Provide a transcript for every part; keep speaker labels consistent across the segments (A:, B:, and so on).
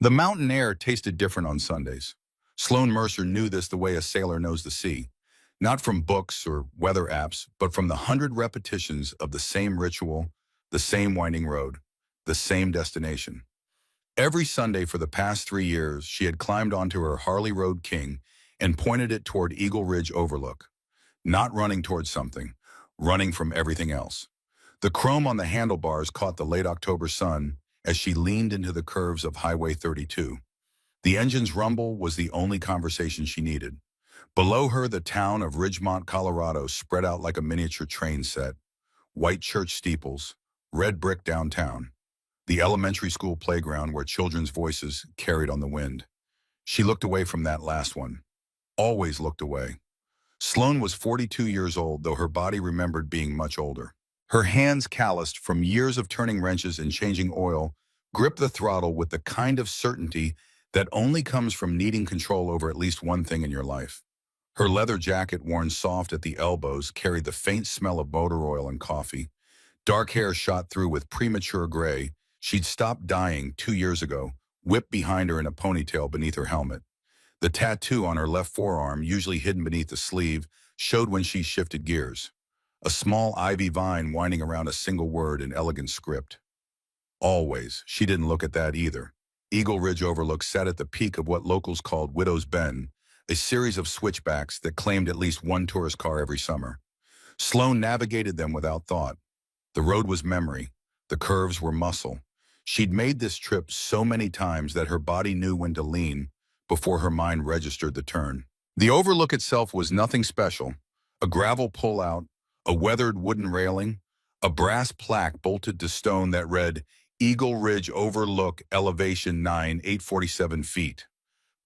A: The mountain air tasted different on Sundays. Sloan Mercer knew this the way a sailor knows the sea, not from books or weather apps, but from the 100 repetitions of the same ritual, the same winding road, the same destination. Every Sunday for the past 3 years, she had climbed onto her Harley Road King and pointed it toward Eagle Ridge Overlook, not running towards something, running from everything else. The chrome on the handlebars caught the late October sun as she leaned into the curves of Highway 32. The engine's rumble was the only conversation she needed. Below her, the town of Ridgemont, Colorado spread out like a miniature train set. White church steeples, red brick downtown, the elementary school playground where children's voices carried on the wind. She looked away from that last one. Always looked away. Sloan was 42 years old, though her body remembered being much older. Her hands, calloused from years of turning wrenches and changing oil, gripped the throttle with the kind of certainty that only comes from needing control over at least one thing in your life. Her leather jacket, worn soft at the elbows, carried the faint smell of motor oil and coffee. Dark hair shot through with premature gray. She'd stopped dyeing 2 years ago, whipped behind her in a ponytail beneath her helmet. The tattoo on her left forearm, usually hidden beneath the sleeve, showed when she shifted gears. A small ivy vine winding around a single word in elegant script. Always, she didn't look at that either. Eagle Ridge Overlook sat at the peak of what locals called Widow's Bend, a series of switchbacks that claimed at least one tourist car every summer. Sloan navigated them without thought. The road was memory. The curves were muscle. She'd made this trip so many times that her body knew when to lean before her mind registered the turn. The overlook itself was nothing special. A gravel pullout, a weathered wooden railing, a brass plaque bolted to stone that read, Eagle Ridge Overlook, elevation 9, 847 feet.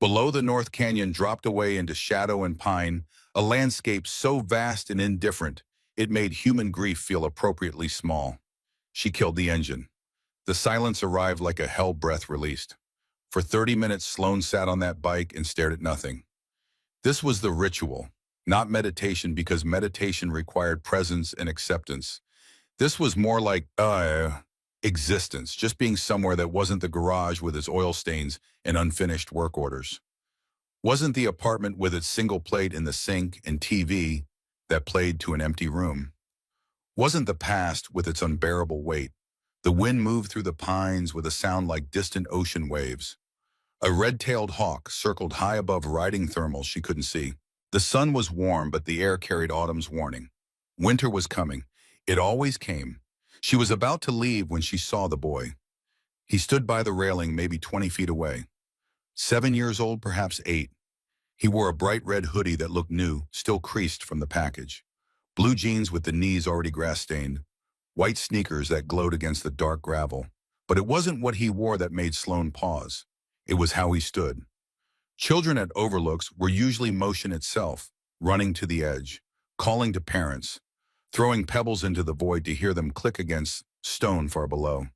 A: Below, the North Canyon dropped away into shadow and pine, a landscape so vast and indifferent, it made human grief feel appropriately small. She killed the engine. The silence arrived like a hell breath released. For 30 minutes, Sloan sat on that bike and stared at nothing. This was the ritual, not meditation, because meditation required presence and acceptance. This was more like, existence, just being somewhere that wasn't the garage with its oil stains and unfinished work orders. Wasn't the apartment with its single plate in the sink and TV that played to an empty room. Wasn't the past with its unbearable weight. The wind moved through the pines with a sound like distant ocean waves. A red-tailed hawk circled high above riding thermals she couldn't see. The sun was warm, but the air carried autumn's warning. Winter was coming. It always came. She was about to leave when she saw the boy. He stood by the railing, maybe 20 feet away. 7 years old, perhaps 8. He wore a bright red hoodie that looked new, still creased from the package. Blue jeans with the knees already grass-stained. White sneakers that glowed against the dark gravel. But it wasn't what he wore that made Sloan pause. It was how he stood. Children at overlooks were usually motion itself, running to the edge, calling to parents, throwing pebbles into the void to hear them click against stone far below.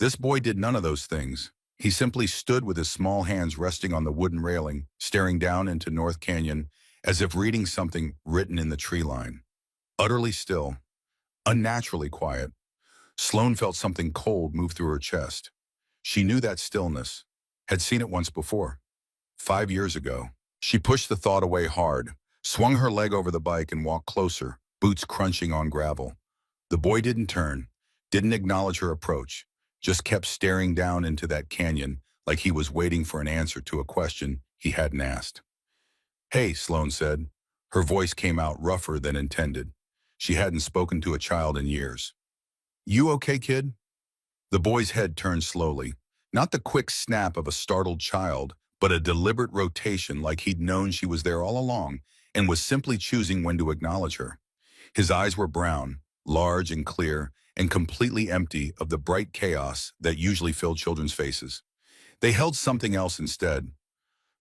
A: This boy did none of those things. He simply stood with his small hands resting on the wooden railing, staring down into North Canyon as if reading something written in the tree line. Utterly still, unnaturally quiet. Sloan felt something cold move through her chest. She knew that stillness, had seen it once before. 5 years ago. She pushed the thought away hard, swung her leg over the bike and walked closer, boots crunching on gravel. The boy didn't turn, didn't acknowledge her approach, just kept staring down into that canyon like he was waiting for an answer to a question he hadn't asked. "Hey," Sloan said. Her voice came out rougher than intended. She hadn't spoken to a child in years. "You okay, kid?" The boy's head turned slowly, not the quick snap of a startled child, but a deliberate rotation like he'd known she was there all along and was simply choosing when to acknowledge her. His eyes were brown, large and clear, and completely empty of the bright chaos that usually filled children's faces. They held something else instead,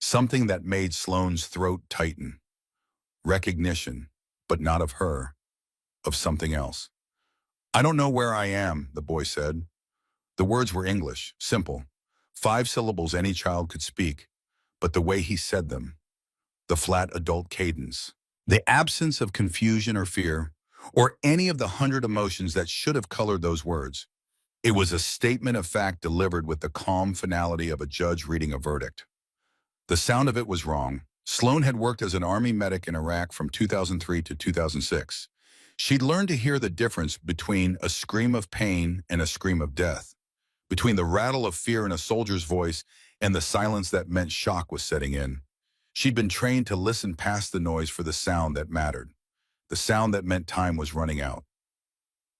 A: something that made Sloane's throat tighten. Recognition, but not of her, of something else. "I don't know where I am," the boy said. The words were English, simple, 5 syllables any child could speak, but the way he said them, the flat adult cadence, the absence of confusion or fear, or any of the 100 emotions that should have colored those words. It was a statement of fact delivered with the calm finality of a judge reading a verdict. The sound of it was wrong. Sloan had worked as an Army medic in Iraq from 2003 to 2006. She'd learned to hear the difference between a scream of pain and a scream of death, between the rattle of fear in a soldier's voice and the silence that meant shock was setting in. She'd been trained to listen past the noise for the sound that mattered, the sound that meant time was running out.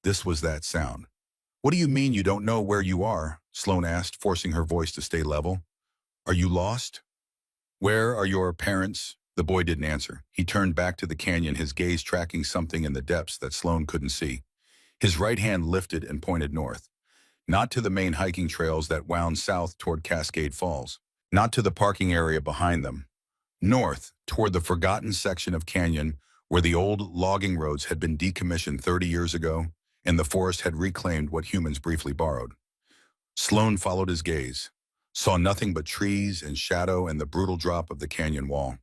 A: This was that sound. "What do you mean you don't know where you are?" Sloan asked, forcing her voice to stay level. "Are you lost? Where are your parents?" The boy didn't answer. He turned back to the canyon, his gaze tracking something in the depths that Sloan couldn't see. His right hand lifted and pointed north, not to the main hiking trails that wound south toward Cascade Falls, not to the parking area behind them. North, toward the forgotten section of canyon where the old logging roads had been decommissioned 30 years ago and the forest had reclaimed what humans briefly borrowed. Sloan followed his gaze, saw nothing but trees and shadow and the brutal drop of the canyon wall.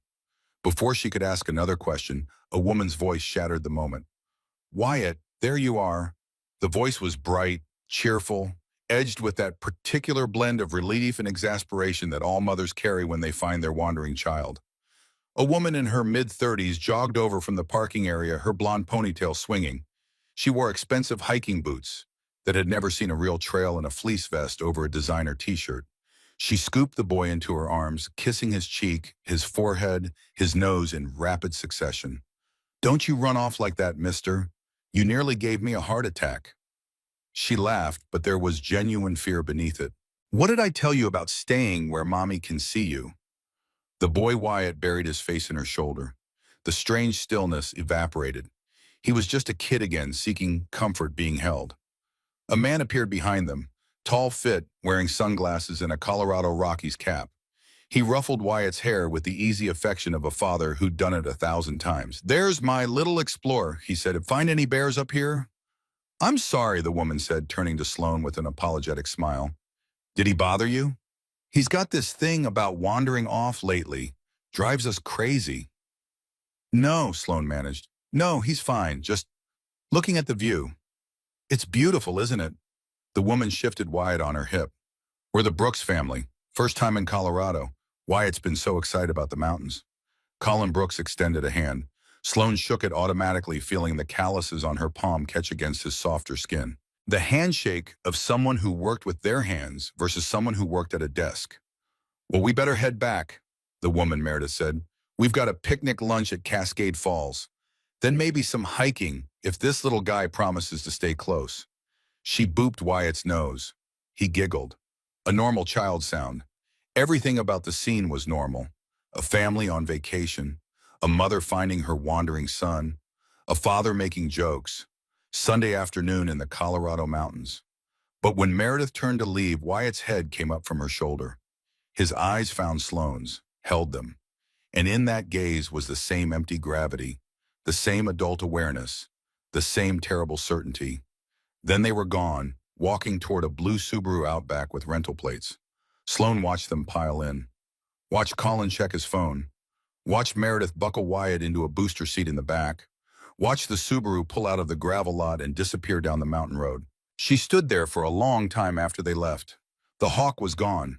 A: Before she could ask another question, a woman's voice shattered the moment. "Wyatt, there you are." The voice was bright, cheerful, edged with that particular blend of relief and exasperation that all mothers carry when they find their wandering child. A woman in her mid-30s jogged over from the parking area, her blonde ponytail swinging. She wore expensive hiking boots that had never seen a real trail and a fleece vest over a designer t-shirt. She scooped the boy into her arms, kissing his cheek, his forehead, his nose in rapid succession. "Don't you run off like that, mister. You nearly gave me a heart attack." She laughed, but there was genuine fear beneath it. "What did I tell you about staying where mommy can see you?" The boy Wyatt buried his face in her shoulder. The strange stillness evaporated. He was just a kid again, seeking comfort being held. A man appeared behind them, tall, fit, wearing sunglasses and a Colorado Rockies cap. He ruffled Wyatt's hair with the easy affection of a father who'd done it 1,000 times. "There's my little explorer," he said. "Find any bears up here?" "I'm sorry," the woman said, turning to Sloan with an apologetic smile. "Did he bother you?" "He's got this thing about wandering off lately. Drives us crazy." "No," Sloan managed. "No, he's fine, just looking at the view." "It's beautiful, isn't it?" The woman shifted Wyatt on her hip. "We're the Brooks family. First time in Colorado. Wyatt's been so excited about the mountains." Colin Brooks extended a hand. Sloan shook it automatically, feeling the calluses on her palm catch against his softer skin. The handshake of someone who worked with their hands versus someone who worked at a desk. "Well, we better head back," the woman Meredith said. "We've got a picnic lunch at Cascade Falls. Then maybe some hiking if this little guy promises to stay close." She booped Wyatt's nose. He giggled. A normal child sound. Everything about the scene was normal. A family on vacation, a mother finding her wandering son, a father making jokes. Sunday afternoon in the Colorado mountains. But when Meredith turned to leave, Wyatt's head came up from her shoulder. His eyes found Sloane's, held them. And in that gaze was the same empty gravity, the same adult awareness, the same terrible certainty. Then they were gone, walking toward a blue Subaru Outback with rental plates. Sloan watched them pile in. Watched Colin check his phone. Watched Meredith buckle Wyatt into a booster seat in the back. Watched the Subaru pull out of the gravel lot and disappear down the mountain road. She stood there for a long time after they left. The hawk was gone.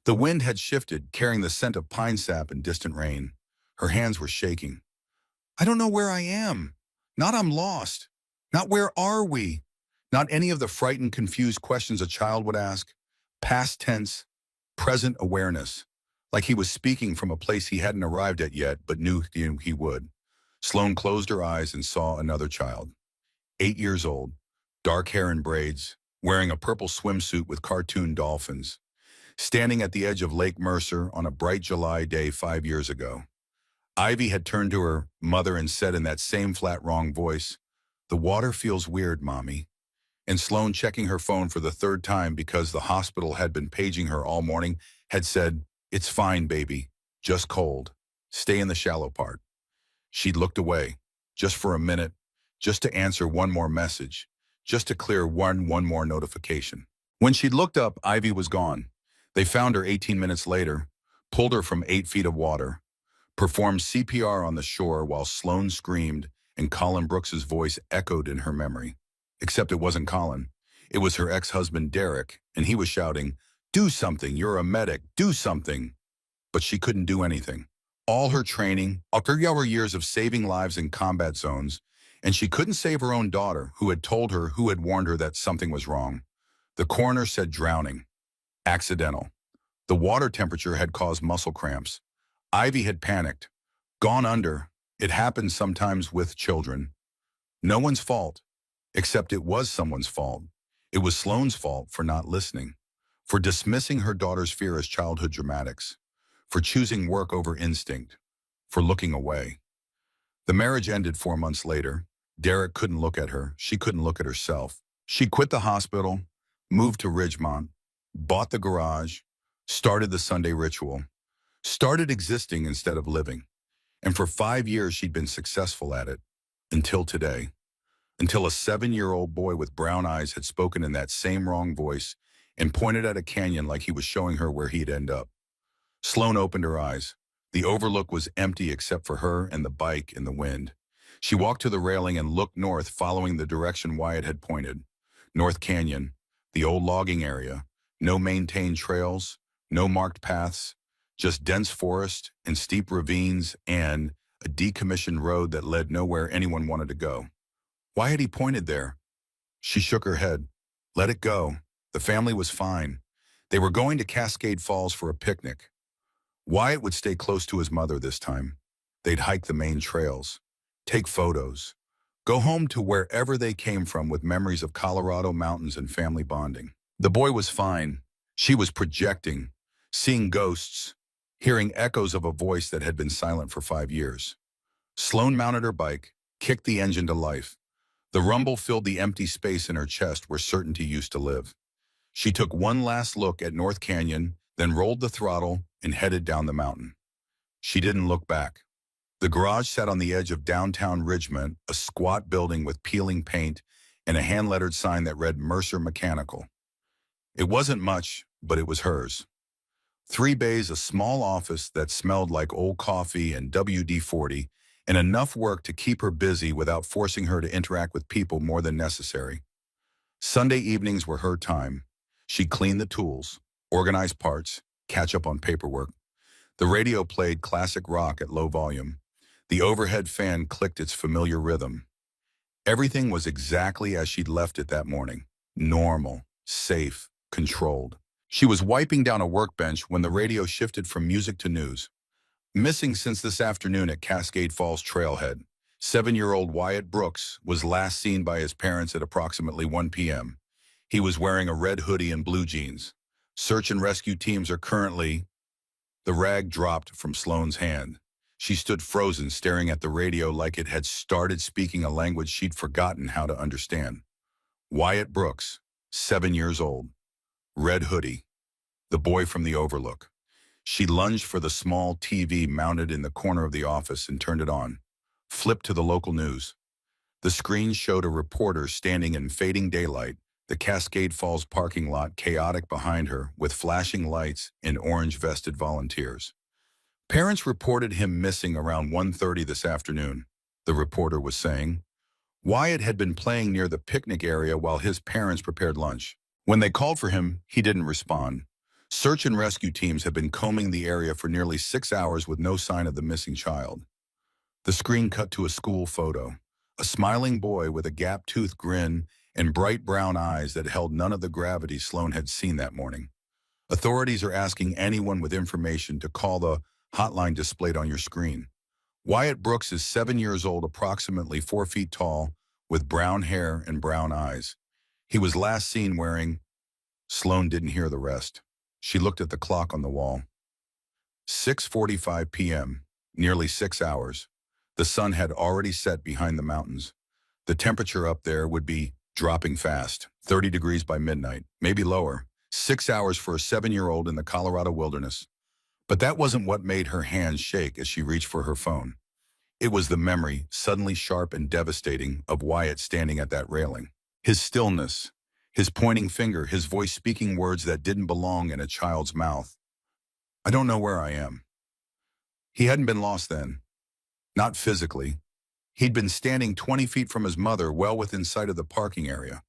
A: The wind had shifted, carrying the scent of pine sap and distant rain. Her hands were shaking. "I don't know where I am. Not I'm lost. Not where are we?" Not any of the frightened, confused questions a child would ask. Past tense, present awareness. Like he was speaking from a place he hadn't arrived at yet, but knew he would. Sloan closed her eyes and saw another child. 8 years old, dark hair in braids, wearing a purple swimsuit with cartoon dolphins. Standing at the edge of Lake Mercer on a bright July day 5 years ago. Ivy had turned to her mother and said in that same flat, wrong voice, "The water feels weird, Mommy." And Sloan, checking her phone for the third time because the hospital had been paging her all morning, had said, "It's fine, baby. Just cold. Stay in the shallow part." She'd looked away, just for a minute, just to answer one more message, just to clear one more notification. When she'd looked up, Ivy was gone. They found her 18 minutes later, pulled her from 8 feet of water, performed CPR on the shore while Sloan screamed and Colin Brooks's voice echoed in her memory. Except it wasn't Colin. It was her ex-husband, Derek, and he was shouting, "Do something, you're a medic, do something." But she couldn't do anything. All her training, after years of saving lives in combat zones, and she couldn't save her own daughter, who had warned her that something was wrong. The coroner said drowning, accidental. The water temperature had caused muscle cramps. Ivy had panicked, gone under. It happens sometimes with children. No one's fault, except it was someone's fault. It was Sloane's fault for not listening, for dismissing her daughter's fear as childhood dramatics, for choosing work over instinct, for looking away. The marriage ended 4 months later. Derek couldn't look at her. She couldn't look at herself. She quit the hospital, moved to Ridgemont, bought the garage, started the Sunday ritual, started existing instead of living. And for 5 years, she'd been successful at it. Until today. Until a 7-year-old boy with brown eyes had spoken in that same wrong voice and pointed at a canyon like he was showing her where he'd end up. Sloane opened her eyes. The overlook was empty except for her and the bike in the wind. She walked to the railing and looked north, following the direction Wyatt had pointed. North Canyon, the old logging area, no maintained trails, no marked paths, just dense forest and steep ravines and a decommissioned road that led nowhere anyone wanted to go. Why had he pointed there? She shook her head. Let it go. The family was fine. They were going to Cascade Falls for a picnic. Wyatt would stay close to his mother this time. They'd hike the main trails, take photos, go home to wherever they came from with memories of Colorado mountains and family bonding. The boy was fine. She was projecting, seeing ghosts, hearing echoes of a voice that had been silent for 5 years. Sloane mounted her bike, kicked the engine to life. The rumble filled the empty space in her chest where certainty used to live. She took one last look at North Canyon, then rolled the throttle and headed down the mountain. She didn't look back. The garage sat on the edge of downtown Ridgemont, a squat building with peeling paint and a hand-lettered sign that read Mercer Mechanical. It wasn't much, but it was hers. 3 bays, a small office that smelled like old coffee and WD-40, and enough work to keep her busy without forcing her to interact with people more than necessary. Sunday evenings were her time. She cleaned the tools, organized parts, catch up on paperwork. The radio played classic rock at low volume. The overhead fan clicked its familiar rhythm. Everything was exactly as she'd left it that morning. Normal, safe, controlled. She was wiping down a workbench when the radio shifted from music to news. Missing since this afternoon at Cascade Falls Trailhead, 7-year-old Wyatt Brooks was last seen by his parents at approximately 1 p.m. He was wearing a red hoodie and blue jeans. Search and rescue teams are currently... The rag dropped from Sloane's hand. She stood frozen, staring at the radio like it had started speaking a language she'd forgotten how to understand. Wyatt Brooks, 7 years old. Red hoodie. The boy from the overlook. She lunged for the small TV mounted in the corner of the office and turned it on. Flipped to the local news. The screen showed a reporter standing in fading daylight, the Cascade Falls parking lot chaotic behind her with flashing lights and orange-vested volunteers. Parents reported him missing around 1:30 this afternoon, the reporter was saying. Wyatt had been playing near the picnic area while his parents prepared lunch. When they called for him, he didn't respond. Search and rescue teams have been combing the area for nearly 6 hours with no sign of the missing child. The screen cut to a school photo. A smiling boy with a gap-toothed grin and bright brown eyes that held none of the gravity Sloane had seen that morning. Authorities are asking anyone with information to call the hotline displayed on your screen. Wyatt Brooks is 7 years old, approximately 4 feet tall, with brown hair and brown eyes. He was last seen wearing... Sloane didn't hear the rest. She looked at the clock on the wall. 6:45 p.m., nearly 6 hours. The sun had already set behind the mountains. The temperature up there would be dropping fast, 30 degrees by midnight, maybe lower. 6 hours for a 7-year-old in the Colorado wilderness. But that wasn't what made her hands shake as she reached for her phone. It was the memory, suddenly sharp and devastating, of Wyatt standing at that railing. His stillness, his pointing finger, his voice speaking words that didn't belong in a child's mouth. I don't know where I am. He hadn't been lost then. Not physically. He'd been standing 20 feet from his mother, well within sight of the parking area.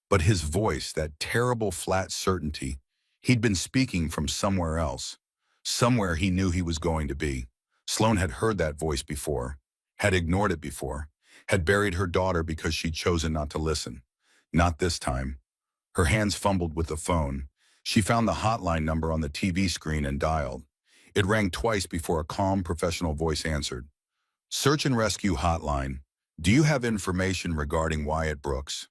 A: But his voice, that terrible flat certainty, he'd been speaking from somewhere else, somewhere he knew he was going to be. Sloane had heard that voice before, had ignored it before, had buried her daughter because she'd chosen not to listen. Not this time. Her hands fumbled with the phone. She found the hotline number on the TV screen and dialed. It rang twice before a calm, professional voice answered. Search and Rescue Hotline. Do you have information regarding Wyatt Brooks?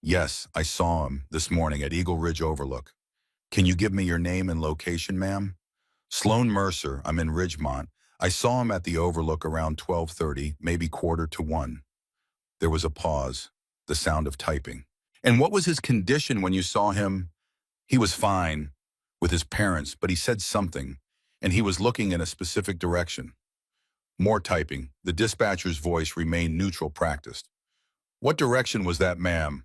A: Yes, I saw him this morning at Eagle Ridge Overlook. Can you give me your name and location, ma'am? Sloan Mercer, I'm in Ridgemont. I saw him at the Overlook around 12:30, maybe 1:45. There was a pause, the sound of typing. And what was his condition when you saw him? He was fine with his parents, but he said something, and he was looking in a specific direction. More typing. The dispatcher's voice remained neutral, practiced. What direction was that, ma'am?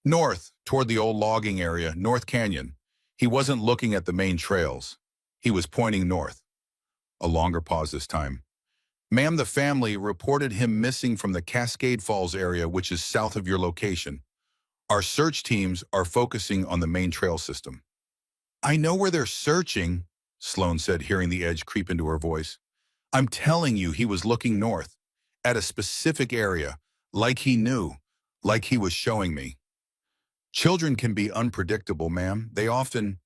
A: North, toward the old logging area, North Canyon. He wasn't looking at the main trails. He was pointing north. A longer pause this time. Ma'am, the family reported him missing from the Cascade Falls area, which is south of your location. Our search teams are focusing on the main trail system. I know where they're searching, Sloane said, hearing the edge creep into her voice. I'm telling you, he was looking north, at a specific area, like he knew, like he was showing me. Children can be unpredictable, ma'am. They often...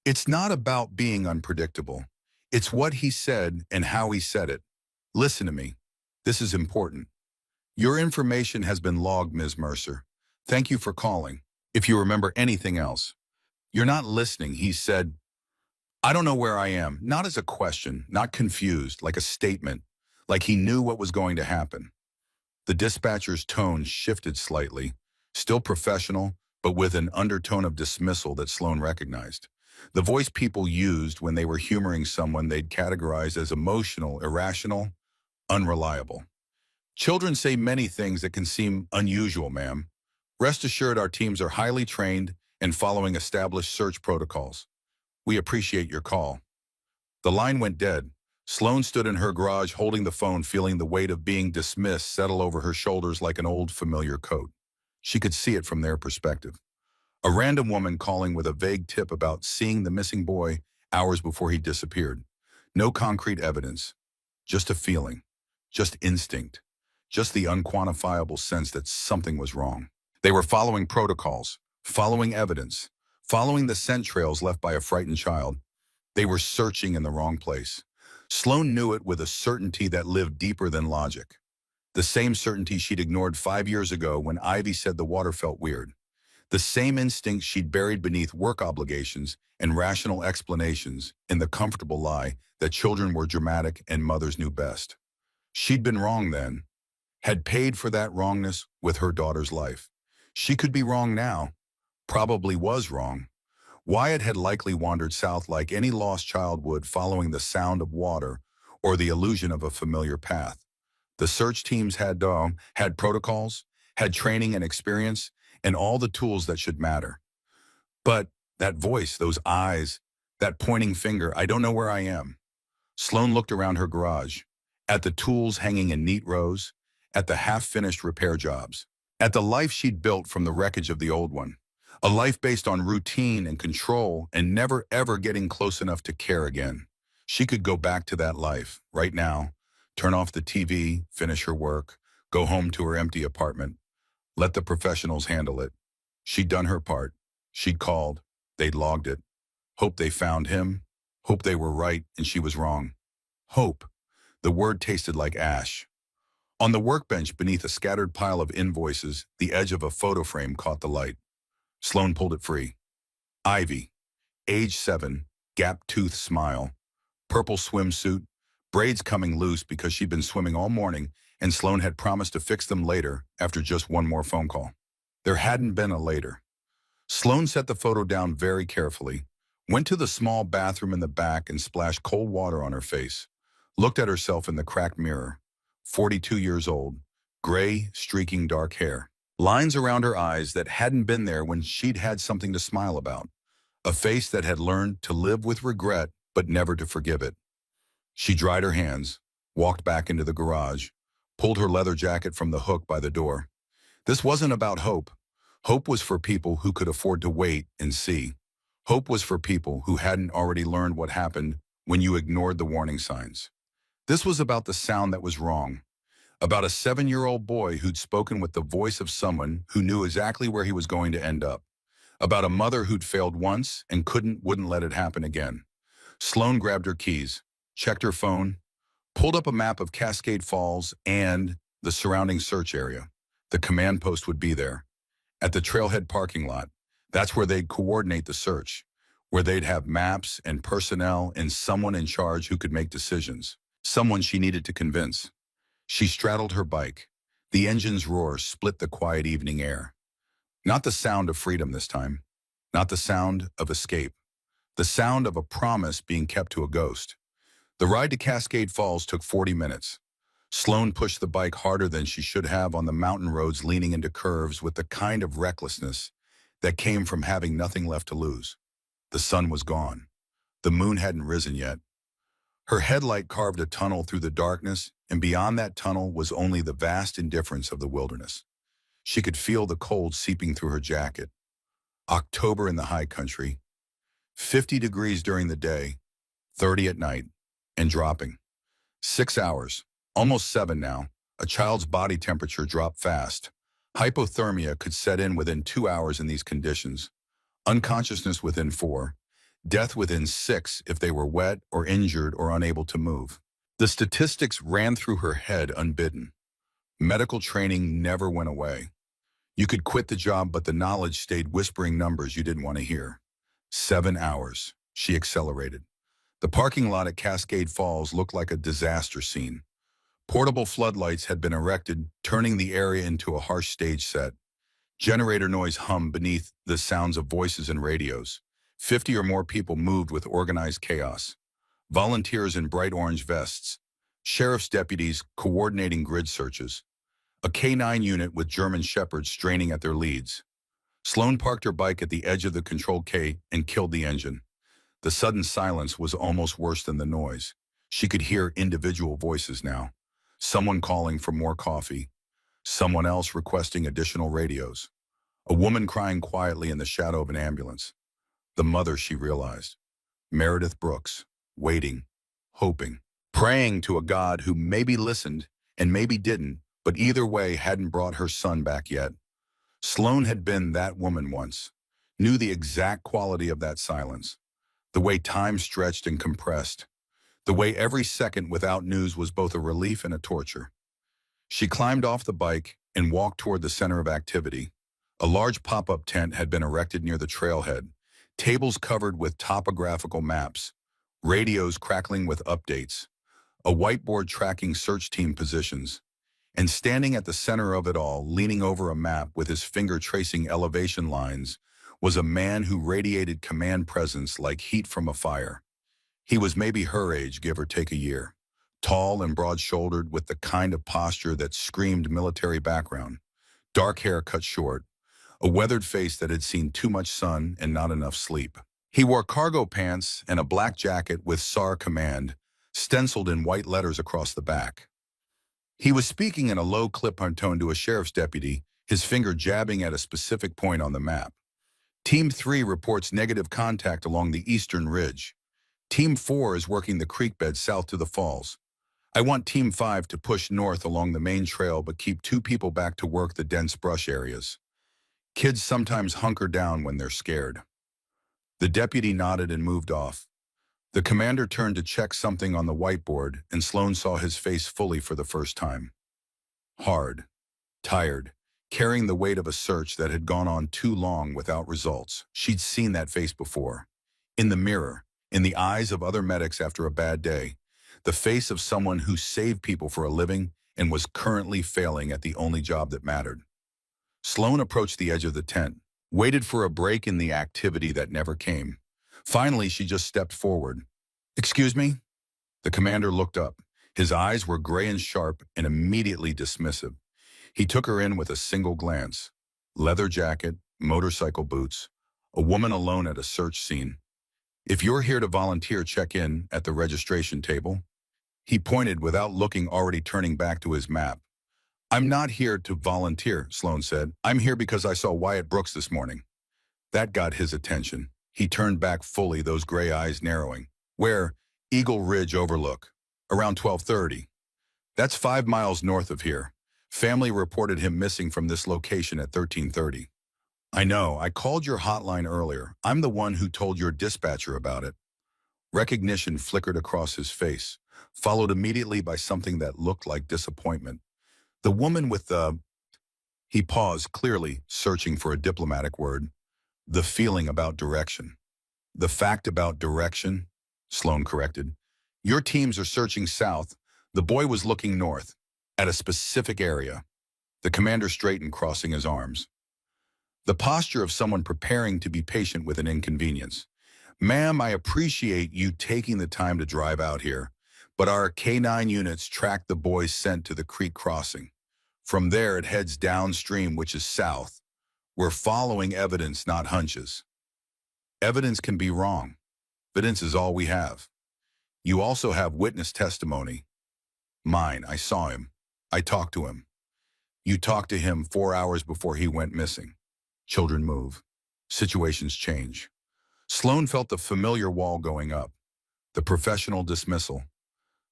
A: It's not about being unpredictable. It's what he said and how he said it. Listen to me. This is important. Your information has been logged, Ms. Mercer. Thank you for calling. If you remember anything else. You're not listening, he said. I don't know where I am. Not as a question, not confused, like a statement, like he knew what was going to happen. The dispatcher's tone shifted slightly, still professional, but with an undertone of dismissal that Sloane recognized. The voice people used when they were humoring someone they'd categorized as emotional, irrational, unreliable. Children say many things that can seem unusual, ma'am. Rest assured our teams are highly trained and following established search protocols. We appreciate your call. The line went dead. Sloane stood in her garage holding the phone, feeling the weight of being dismissed settle over her shoulders like an old familiar coat. She could see it from their perspective. A random woman calling with a vague tip about seeing the missing boy hours before he disappeared. No concrete evidence, just a feeling, just instinct, just the unquantifiable sense that something was wrong. They were following protocols, following evidence, following the scent trails left by a frightened child. They were searching in the wrong place. Sloane knew it with a certainty that lived deeper than logic. The same certainty she'd ignored 5 years ago when Ivy said the water felt weird. The same instinct she'd buried beneath work obligations and rational explanations in the comfortable lie that children were dramatic and mothers knew best. She'd been wrong then, had paid for that wrongness with her daughter's life. She could be wrong now, probably was wrong. Wyatt had likely wandered south like any lost child would, following the sound of water or the illusion of a familiar path. The search teams had protocols, had training and experience, and all the tools that should matter. But that voice, those eyes, that pointing finger, I don't know where I am. Sloane looked around her garage, at the tools hanging in neat rows, at the half-finished repair jobs, at the life she'd built from the wreckage of the old one. A life based on routine and control and never ever getting close enough to care again. She could go back to that life, right now, turn off the TV, finish her work, go home to her empty apartment. Let the professionals handle it. She'd done her part. She'd called. They'd logged it. Hope they found him. Hope they were right and she was wrong. Hope. The word tasted like ash. On the workbench beneath a scattered pile of invoices, the edge of a photo frame caught the light. Sloane pulled it free. Ivy, age 7, gap-toothed smile, purple swimsuit, braids coming loose because she'd been swimming all morning and Sloane had promised to fix them later after just one more phone call. There hadn't been a later. Sloane set the photo down very carefully, went to the small bathroom in the back and splashed cold water on her face, looked at herself in the cracked mirror. 42 years old, gray, streaking dark hair. Lines around her eyes that hadn't been there when she'd had something to smile about. A face that had learned to live with regret, but never to forgive it. She dried her hands, walked back into the garage, pulled her leather jacket from the hook by the door. This wasn't about hope. Hope was for people who could afford to wait and see. Hope was for people who hadn't already learned what happened when you ignored the warning signs. This was about the sound that was wrong, about a 7-year-old boy who'd spoken with the voice of someone who knew exactly where he was going to end up, about a mother who'd failed once and wouldn't let it happen again. Sloane grabbed her keys, checked her phone, pulled up a map of Cascade Falls and the surrounding search area. The command post would be there, at the trailhead parking lot. That's where they'd coordinate the search, where they'd have maps and personnel and someone in charge who could make decisions, someone she needed to convince. She straddled her bike. The engine's roar split the quiet evening air. Not the sound of freedom this time, not the sound of escape, the sound of a promise being kept to a ghost. The ride to Cascade Falls took 40 minutes. Sloane pushed the bike harder than she should have on the mountain roads, leaning into curves with the kind of recklessness that came from having nothing left to lose. The sun was gone. The moon hadn't risen yet. Her headlight carved a tunnel through the darkness, and beyond that tunnel was only the vast indifference of the wilderness. She could feel the cold seeping through her jacket. October in the high country. 50 degrees during the day, 30 at night, and dropping. 6 hours, almost 7 now. A child's body temperature dropped fast. Hypothermia could set in within 2 hours in these conditions. Unconsciousness within 4. Death within 6 if they were wet or injured or unable to move. The statistics ran through her head unbidden. Medical training never went away. You could quit the job, but the knowledge stayed whispering numbers you didn't want to hear. 7 hours. She accelerated. The parking lot at Cascade Falls looked like a disaster scene. Portable floodlights had been erected, turning the area into a harsh stage set. Generator noise hummed beneath the sounds of voices and radios. 50 or more people moved with organized chaos. Volunteers in bright orange vests. Sheriff's deputies coordinating grid searches. A K-9 unit with German shepherds straining at their leads. Sloane parked her bike at the edge of the Control K and killed the engine. The sudden silence was almost worse than the noise. She could hear individual voices now. Someone calling for more coffee. Someone else requesting additional radios. A woman crying quietly in the shadow of an ambulance. The mother, she realized. Meredith Brooks, waiting, hoping, praying to a God who maybe listened and maybe didn't, but either way hadn't brought her son back yet. Sloane had been that woman once, knew the exact quality of that silence, the way time stretched and compressed, the way every second without news was both a relief and a torture. She climbed off the bike and walked toward the center of activity. A large pop-up tent had been erected near the trailhead, tables covered with topographical maps, radios crackling with updates, a whiteboard tracking search team positions, and standing at the center of it all, leaning over a map with his finger tracing elevation lines, was a man who radiated command presence like heat from a fire. He was maybe her age, give or take a year, tall and broad-shouldered with the kind of posture that screamed military background, dark hair cut short, a weathered face that had seen too much sun and not enough sleep. He wore cargo pants and a black jacket with SAR Command, stenciled in white letters across the back. He was speaking in a low clip-on tone to a sheriff's deputy, his finger jabbing at a specific point on the map. Team 3 reports negative contact along the eastern ridge. Team 4 is working the creek bed south to the falls. I want Team 5 to push north along the main trail but keep 2 people back to work the dense brush areas. Kids sometimes hunker down when they're scared. The deputy nodded and moved off. The commander turned to check something on the whiteboard, and Sloane saw his face fully for the first time. Hard, tired, carrying the weight of a search that had gone on too long without results. She'd seen that face before. In the mirror, in the eyes of other medics after a bad day, the face of someone who saved people for a living and was currently failing at the only job that mattered. Sloane approached the edge of the tent, waited for a break in the activity that never came. Finally, she just stepped forward. "Excuse me?" The commander looked up. His eyes were gray and sharp and immediately dismissive. He took her in with a single glance. Leather jacket, motorcycle boots, a woman alone at a search scene. "If you're here to volunteer, check in at the registration table." He pointed without looking, already turning back to his map. I'm not here to volunteer, Sloan said. I'm here because I saw Wyatt Brooks this morning. That got his attention. He turned back fully, those gray eyes narrowing. Where? Eagle Ridge Overlook. Around 12:30. That's 5 miles north of here. Family reported him missing from this location at 13:30. I know, I called your hotline earlier. I'm the one who told your dispatcher about it. Recognition flickered across his face, followed immediately by something that looked like disappointment. The woman with the... He paused, clearly searching for a diplomatic word. The feeling about direction. The fact about direction, Sloan corrected. Your teams are searching south. The boy was looking north, at a specific area. The commander straightened, crossing his arms. The posture of someone preparing to be patient with an inconvenience. Ma'am, I appreciate you taking the time to drive out here, but our K9 units tracked the boy's scent to the creek crossing. From there, it heads downstream, which is south. We're following evidence, not hunches. Evidence can be wrong. Evidence is all we have. You also have witness testimony. Mine, I saw him. I talked to him. You talked to him 4 hours before he went missing. Children move. Situations change. Sloan felt the familiar wall going up. The professional dismissal.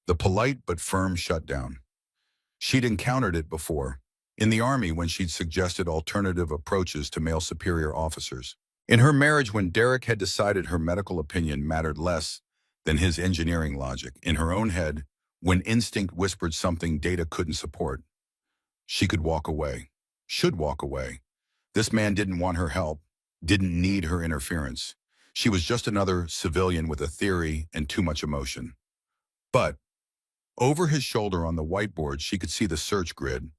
A: The polite but firm shutdown. She'd encountered it before. In the Army, when she'd suggested alternative approaches to male superior officers. In her marriage, when Derek had decided her medical opinion mattered less than his engineering logic. In her own head, when instinct whispered something data couldn't support. She could walk away. Should walk away. This man didn't want her help, didn't need her interference. She was just another civilian with a theory and too much emotion. But over his shoulder on the whiteboard, she could see the search grid,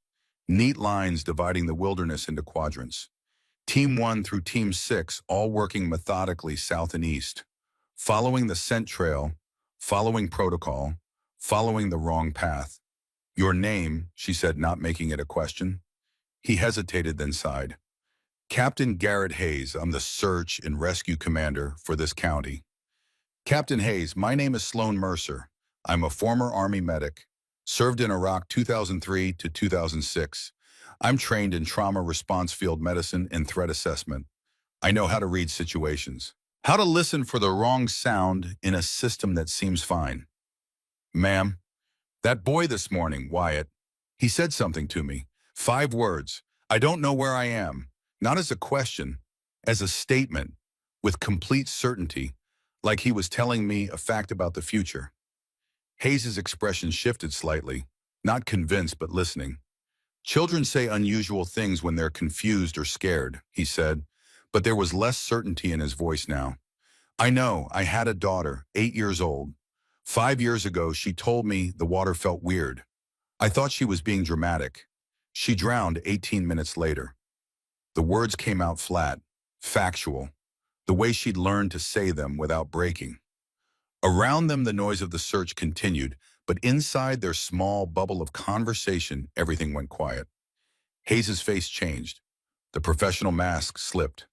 A: neat lines dividing the wilderness into quadrants. Team 1 through Team 6, all working methodically south and east, following the scent trail, following protocol, following the wrong path. Your name, she said, not making it a question. He hesitated, then sighed. Captain Garrett Hayes, I'm the search and rescue commander for this county. Captain Hayes, my name is Sloan Mercer. I'm a former Army medic, served in Iraq 2003 to 2006. I'm trained in trauma response field medicine and threat assessment. I know how to read situations, how to listen for the wrong sound in a system that seems fine. Ma'am, that boy this morning, Wyatt, he said something to me. 5 words. I don't know where I am. Not as a question, as a statement, with complete certainty, like he was telling me a fact about the future. Hayes's expression shifted slightly, not convinced but listening. Children say unusual things when they're confused or scared, he said, but there was less certainty in his voice now. I know, I had a daughter, 8 years old. 5 years ago, she told me the water felt weird. I thought she was being dramatic. She drowned 18 minutes later. The words came out flat, factual, the way she'd learned to say them without breaking. Around them, the noise of the search continued, but inside their small bubble of conversation, everything went quiet. Hayes's face changed. The professional mask slipped.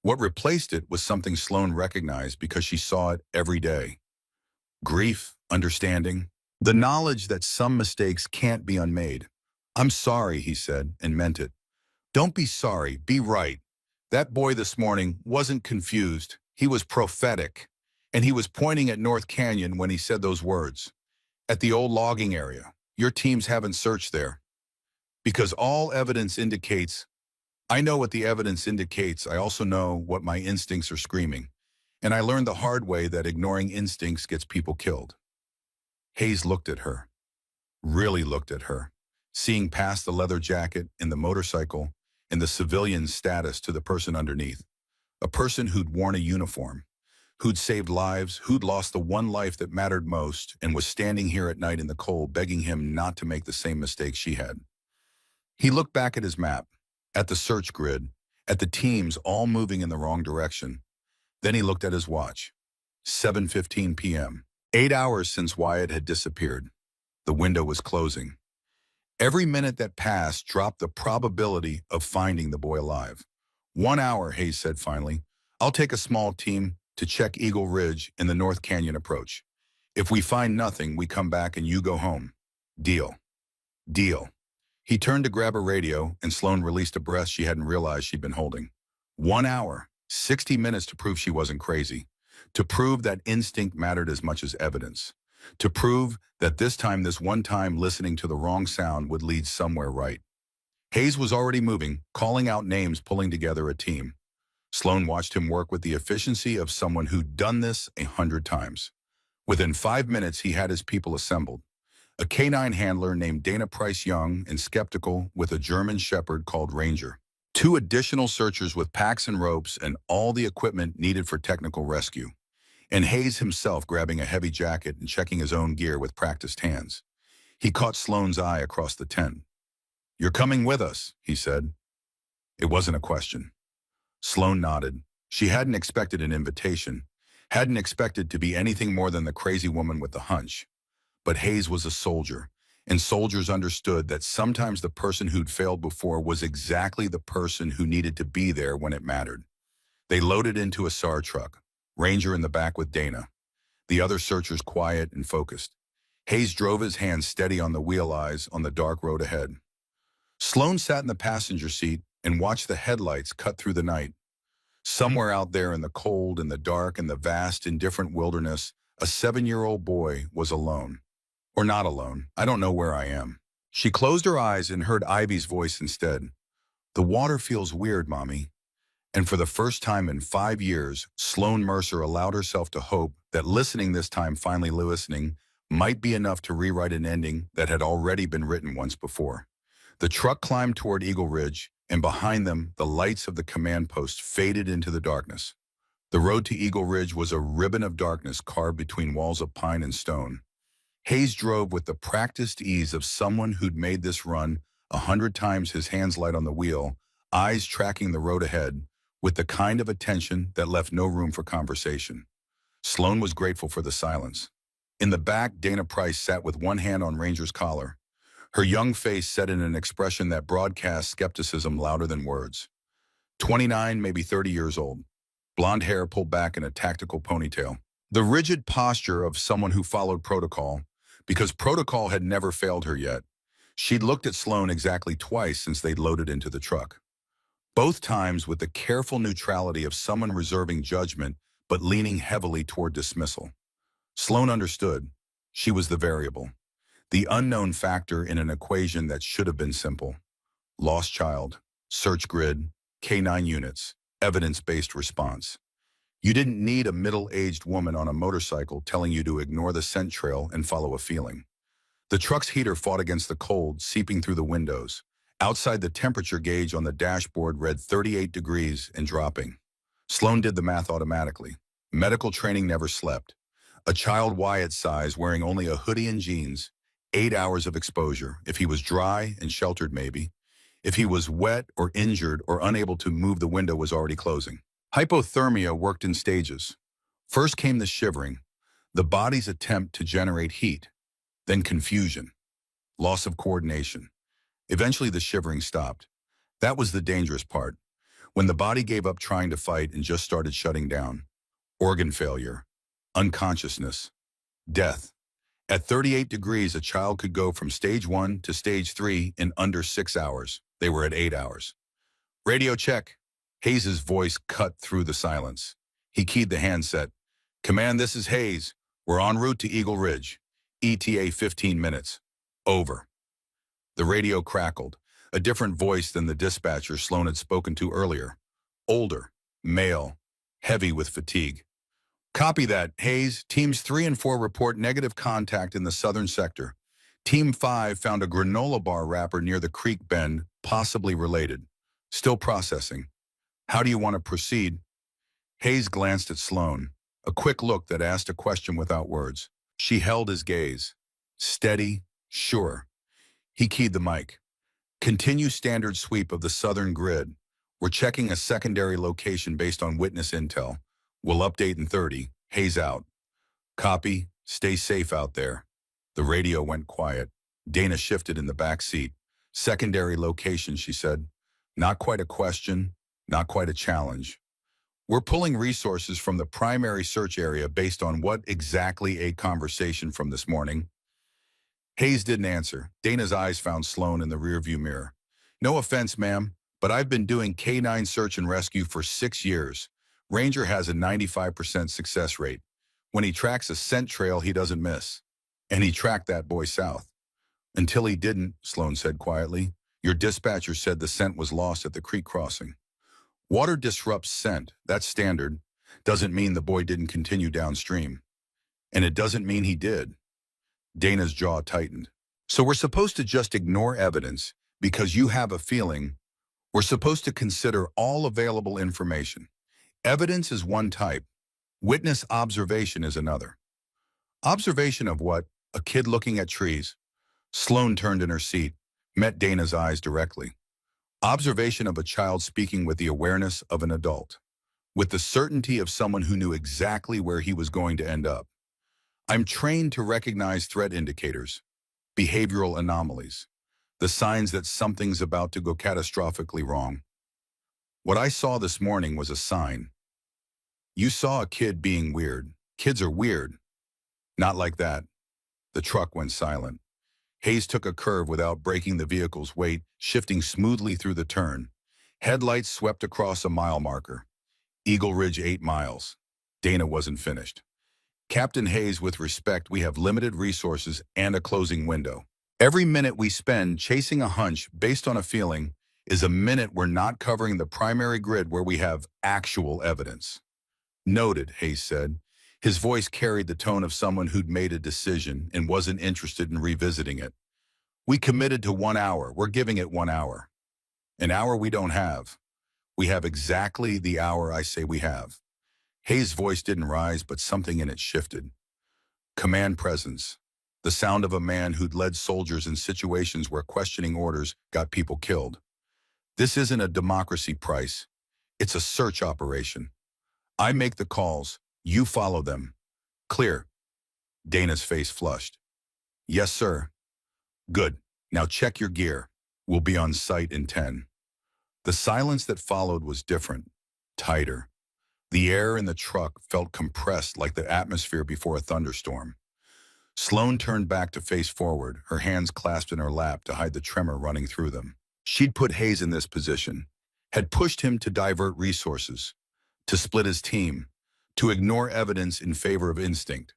A: What replaced it was something Sloan recognized because she saw it every day. Grief, understanding, the knowledge that some mistakes can't be unmade. I'm sorry, he said, and meant it. Don't be sorry, be right. That boy this morning wasn't confused. He was prophetic. And he was pointing at North Canyon when he said those words. At the old logging area. Your teams haven't searched there. Because all evidence indicates, I know what the evidence indicates. I also know what my instincts are screaming. And I learned the hard way that ignoring instincts gets people killed. Hayes looked at her. Really looked at her. Seeing past the leather jacket and the motorcycle and the civilian status to the person underneath. A person who'd worn a uniform, who'd saved lives, who'd lost the one life that mattered most and was standing here at night in the cold begging him not to make the same mistake she had. He looked back at his map, at the search grid, at the teams all moving in the wrong direction. Then he looked at his watch. 7:15 p.m. 8 hours since Wyatt had disappeared. The window was closing. Every minute that passed dropped the probability of finding the boy alive. 1 hour, Hayes said finally. I'll take a small team to check Eagle Ridge and the North Canyon approach. If we find nothing, we come back and you go home. Deal. Deal. He turned to grab a radio, and Sloan released a breath she hadn't realized she'd been holding. 1 hour, 60 minutes to prove she wasn't crazy. To prove that instinct mattered as much as evidence. To prove that this one time listening to the wrong sound would lead somewhere right. Hayes was already moving, calling out names, pulling together a team. Sloan watched him work with the efficiency of someone who'd done this 100 times. Within 5 minutes, he had his people assembled. A canine handler named Dana Price Young and skeptical with a German shepherd called Ranger. 2 additional searchers with packs and ropes and all the equipment needed for technical rescue. And Hayes himself grabbing a heavy jacket and checking his own gear with practiced hands. He caught Sloan's eye across the tent. "You're coming with us," he said. It wasn't a question. Sloan nodded. She hadn't expected an invitation, hadn't expected to be anything more than the crazy woman with the hunch. But Hayes was a soldier, and soldiers understood that sometimes the person who'd failed before was exactly the person who needed to be there when it mattered. They loaded into a SAR truck, Ranger in the back with Dana, the other searchers quiet and focused. Hayes drove his hands steady on the wheel, eyes on the dark road ahead. Sloan sat in the passenger seat and watched the headlights cut through the night. Somewhere out there in the cold and the dark and the vast, indifferent wilderness, a 7-year-old boy was alone. Or not alone. I don't know where I am. She closed her eyes and heard Ivy's voice instead. "The water feels weird, Mommy." And for the first time in 5 years, Sloan Mercer allowed herself to hope that listening this time, finally listening, might be enough to rewrite an ending that had already been written once before. The truck climbed toward Eagle Ridge, and behind them, the lights of the command post faded into the darkness. The road to Eagle Ridge was a ribbon of darkness carved between walls of pine and stone. Hayes drove with the practiced ease of someone who'd made this run 100 times, his hands light on the wheel, eyes tracking the road ahead, with the kind of attention that left no room for conversation. Sloan was grateful for the silence. In the back, Dana Price sat with one hand on Ranger's collar, her young face set in an expression that broadcast skepticism louder than words. 29, maybe 30 years old, blonde hair pulled back in a tactical ponytail. The rigid posture of someone who followed protocol, because protocol had never failed her yet. She'd looked at Sloan exactly twice since they'd loaded into the truck. Both times with the careful neutrality of someone reserving judgment but leaning heavily toward dismissal. Sloan understood. She was the variable, the unknown factor in an equation that should have been simple. Lost child, search grid, K9 units, evidence-based response. You didn't need a middle-aged woman on a motorcycle telling you to ignore the scent trail and follow a feeling. The truck's heater fought against the cold, seeping through the windows. Outside, the temperature gauge on the dashboard read 38 degrees and dropping. Sloan did the math automatically. Medical training never slept. A child Wyatt's size wearing only a hoodie and jeans, 8 hours of exposure. If he was dry and sheltered, maybe. If he was wet or injured or unable to move, the window was already closing. Hypothermia worked in stages. First came the shivering, the body's attempt to generate heat, then confusion, loss of coordination. Eventually the shivering stopped. That was the dangerous part, when the body gave up trying to fight and just started shutting down. Organ failure, unconsciousness, death. At 38 degrees, a child could go from stage 1 to stage 3 in under 6 hours. They were at 8 hours. "Radio check." Hayes' voice cut through the silence. He keyed the handset. "Command, this is Hayes. We're en route to Eagle Ridge. ETA 15 minutes. Over." The radio crackled, a different voice than the dispatcher Sloan had spoken to earlier. Older, male, heavy with fatigue. "Copy that, Hayes. Teams 3 and 4 report negative contact in the southern sector. Team 5 found a granola bar wrapper near the creek bend, possibly related. Still processing. How do you want to proceed?" Hayes glanced at Sloan, a quick look that asked a question without words. She held his gaze. Steady, sure. He keyed the mic. "Continue standard sweep of the southern grid. We're checking a secondary location based on witness intel. We'll update in 30. Hayes out." "Copy. Stay safe out there." The radio went quiet. Dana shifted in the back seat. "Secondary location," she said. "Not quite a question, not quite a challenge. We're pulling resources from the primary search area based on what exactly a conversation from this morning." Hayes didn't answer. Dana's eyes found Sloan in the rearview mirror. No offense, ma'am, but I've been doing canine search and rescue for 6 years. Ranger has a 95% success rate. When he tracks a scent trail, he doesn't miss. And he tracked that boy south. Until he didn't, Sloan said quietly. Your dispatcher said the scent was lost at the creek crossing. Water disrupts scent, that's standard. Doesn't mean the boy didn't continue downstream. And it doesn't mean he did. Dana's jaw tightened. So we're supposed to just ignore evidence because you have a feeling. We're supposed to consider all available information. Evidence is one type. Witness observation is another. Observation of what? A kid looking at trees. Sloan turned in her seat, met Dana's eyes directly. Observation of a child speaking with the awareness of an adult, with the certainty of someone who knew exactly where he was going to end up. I'm trained to recognize threat indicators, behavioral anomalies, the signs that something's about to go catastrophically wrong. What I saw this morning was a sign. You saw a kid being weird. Kids are weird. Not like that. The truck went silent. Hayes took a curve without breaking the vehicle's weight, shifting smoothly through the turn. Headlights swept across a mile marker. Eagle Ridge 8 miles. Dana wasn't finished. Captain Hayes, with respect, we have limited resources and a closing window. Every minute we spend chasing a hunch based on a feeling is a minute we're not covering the primary grid where we have actual evidence. Noted, Hayes said. His voice carried the tone of someone who'd made a decision and wasn't interested in revisiting it. We committed to 1 hour. We're giving it 1 hour. An hour we don't have. We have exactly the hour I say we have. Hayes' voice didn't rise, but something in it shifted. Command presence. The sound of a man who'd led soldiers in situations where questioning orders got people killed. This isn't a democracy, Price. It's a search operation. I make the calls. You follow them. Clear. Dana's face flushed. Yes, sir. Good. Now check your gear. We'll be on site in 10. The silence that followed was different, tighter. The air in the truck felt compressed like the atmosphere before a thunderstorm. Sloan turned back to face forward, her hands clasped in her lap to hide the tremor running through them. She'd put Hayes in this position, had pushed him to divert resources, to split his team, to ignore evidence in favor of instinct.